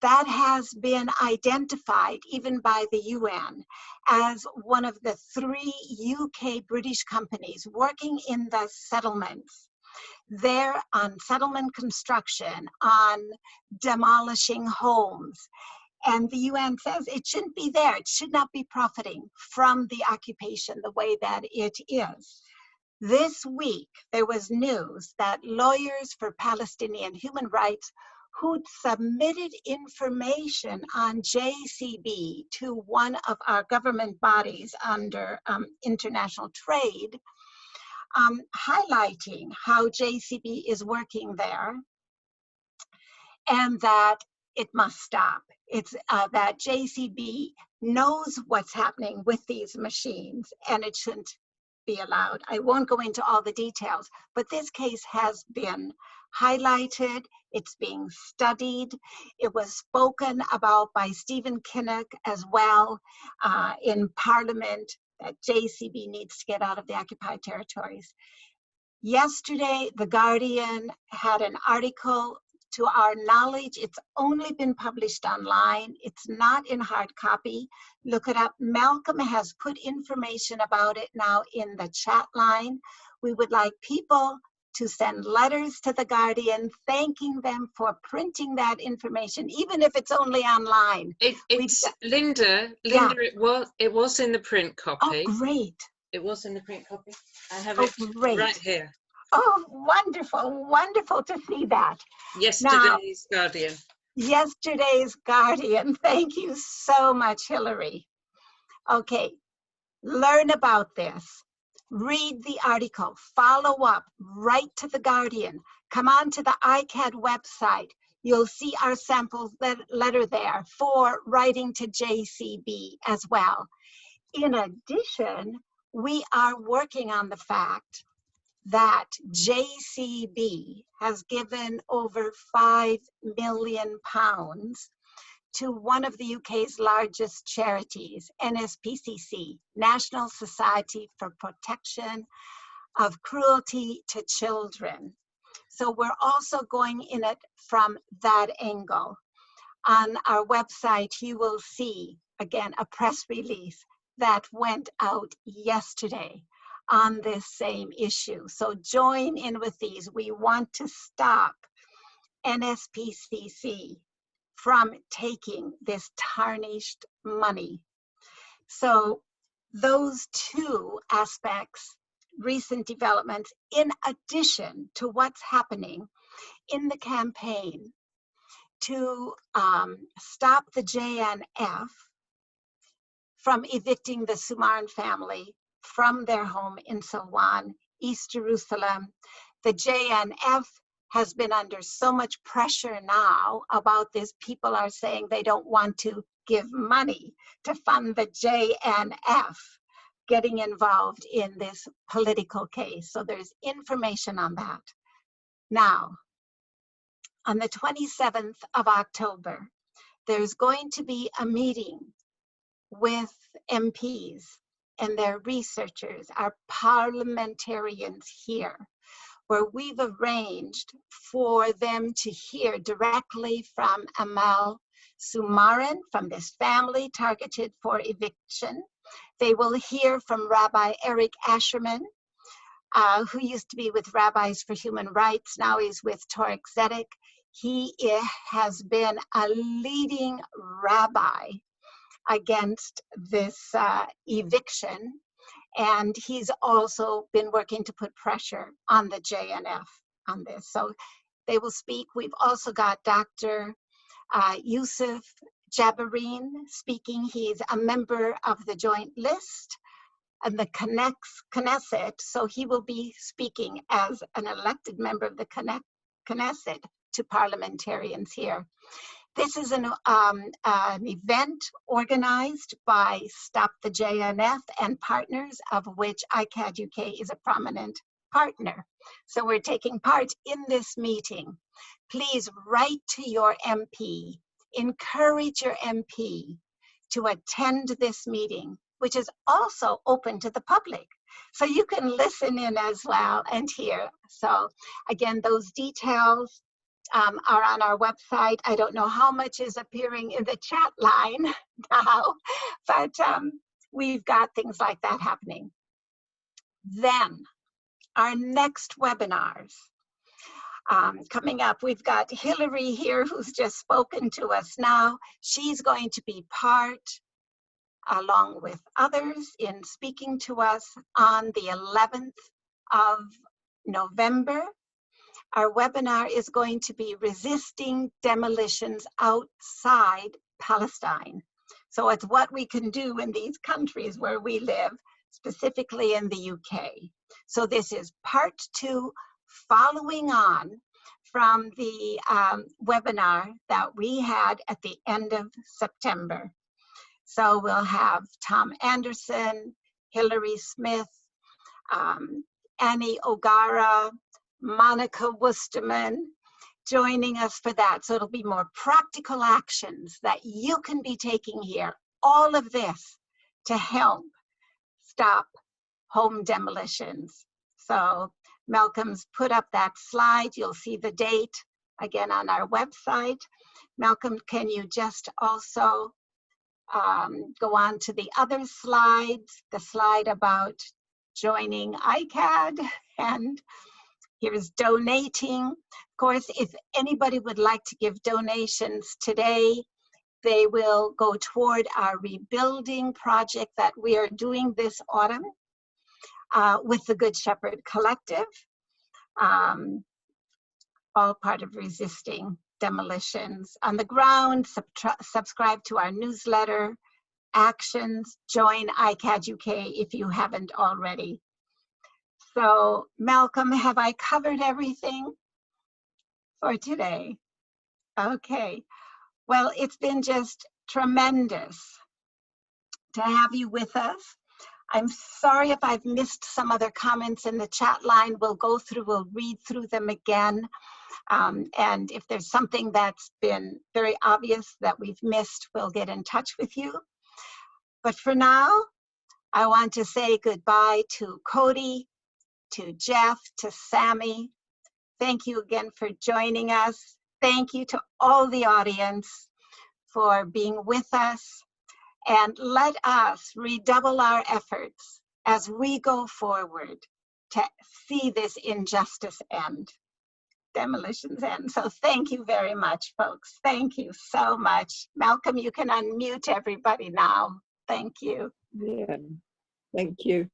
That has been identified even by the UN as one of the 3 UK British companies working in the settlements. They're on settlement construction, on demolishing homes. And the UN says it shouldn't be there. It should not be profiting from the occupation the way that it is. This week, there was news that lawyers for Palestinian human rights who'd submitted information on JCB to one of our government bodies under international trade, highlighting how JCB is working there and that it must stop. It's that JCB knows what's happening with these machines and it shouldn't be allowed. I won't go into all the details, but this case has been highlighted. It's being studied. It was spoken about by Stephen Kinnock as well in Parliament, that JCB needs to get out of the occupied territories. Yesterday, The Guardian had an article. To our knowledge, it's only been published online. It's not in hard copy. Look it up. Malcolm has put information about it now in the chat line. We would like people to send letters to The Guardian thanking them for printing that information, even if it's only online. It's Linda, Yeah. it was in the print copy. Oh, great. It was in the print copy. I have Oh, it great. right here. Oh, wonderful, wonderful to see that. Yesterday's Guardian. Yesterday's Guardian. Thank you so much, Hillary. Okay, learn about this. Read the article, follow up, write to The Guardian, come on to the ICAHD website. You'll see our sample letter there for writing to JCB as well. In addition, we are working on the fact that JCB has given over £5 million to one of the UK's largest charities, NSPCC, National Society for Protection of Cruelty to Children. So we're also going in it from that angle. On our website, you will see, again, a press release that went out yesterday on this same issue. So join in with these. We want to stop NSPCC from taking this tarnished money. So those 2 aspects, recent developments, in addition to what's happening in the campaign to stop the JNF from evicting the Sumarn family from their home in Silwan, East Jerusalem. The JNF has been under so much pressure now about this. People are saying they don't want to give money to fund the JNF getting involved in this political case. So there's information on that. Now, on the 27th of October, there's going to be a meeting with MPs and their researchers, our parliamentarians here, where we've arranged for them to hear directly from Amal Sumaran, from this family targeted for eviction. They will hear from Rabbi Eric Asherman, who used to be with Rabbis for Human Rights. Now he's with Torah Tzedek. He has been a leading rabbi against this eviction, and he's also been working to put pressure on the JNF on this. So they will speak. We've also got Dr. Yusuf Jabarine speaking. He's a member of the Joint List and the Knesset, so he will be speaking as an elected member of the Knesset to parliamentarians here. This is an event organized by Stop the JNF and partners, of which ICAHD UK is a prominent partner. So we're taking part in this meeting. Please write to your MP, encourage your MP to attend this meeting, which is also open to the public. So you can listen in as well and hear. So again, those details are on our website. I don't know how much is appearing in the chat line now, but we've got things like that happening. Then our next webinars coming up, we've got Hillary here who's just spoken to us now. She's going to be part, along with others, in speaking to us on the 11th of November. Our webinar is going to be resisting demolitions outside Palestine. So it's what we can do in these countries where we live, specifically in the UK. So this is part 2, following on from the webinar that we had at the end of September. So we'll have Tom Anderson, Hillary Smith, Annie O'Gara, Monica Wusterman joining us for that. So it'll be more practical actions that you can be taking here. All of this to help stop home demolitions. So Malcolm's put up that slide. You'll see the date again on our website. Malcolm, can you just also go on to the other slides, the slide about joining ICAHD, and here's donating. Of course, if anybody would like to give donations today, they will go toward our rebuilding project that we are doing this autumn with the Good Shepherd Collective, all part of resisting demolitions on the ground. Subscribe to our newsletter, actions, join ICAHD UK if you haven't already. So Malcolm, have I covered everything for today? Okay, well, it's been just tremendous to have you with us. I'm sorry if I've missed some other comments in the chat line. We'll go through, we'll read through them again. And if there's something that's been very obvious that we've missed, we'll get in touch with you. But for now, I want to say goodbye to Cody, to Jeff, to Sami. Thank you again for joining us. Thank you to all the audience for being with us. And let us redouble our efforts as we go forward to see this injustice end, demolitions end. So thank you very much, folks. Thank you so much. Malcolm, you can unmute everybody now. Thank you. Yeah, thank you.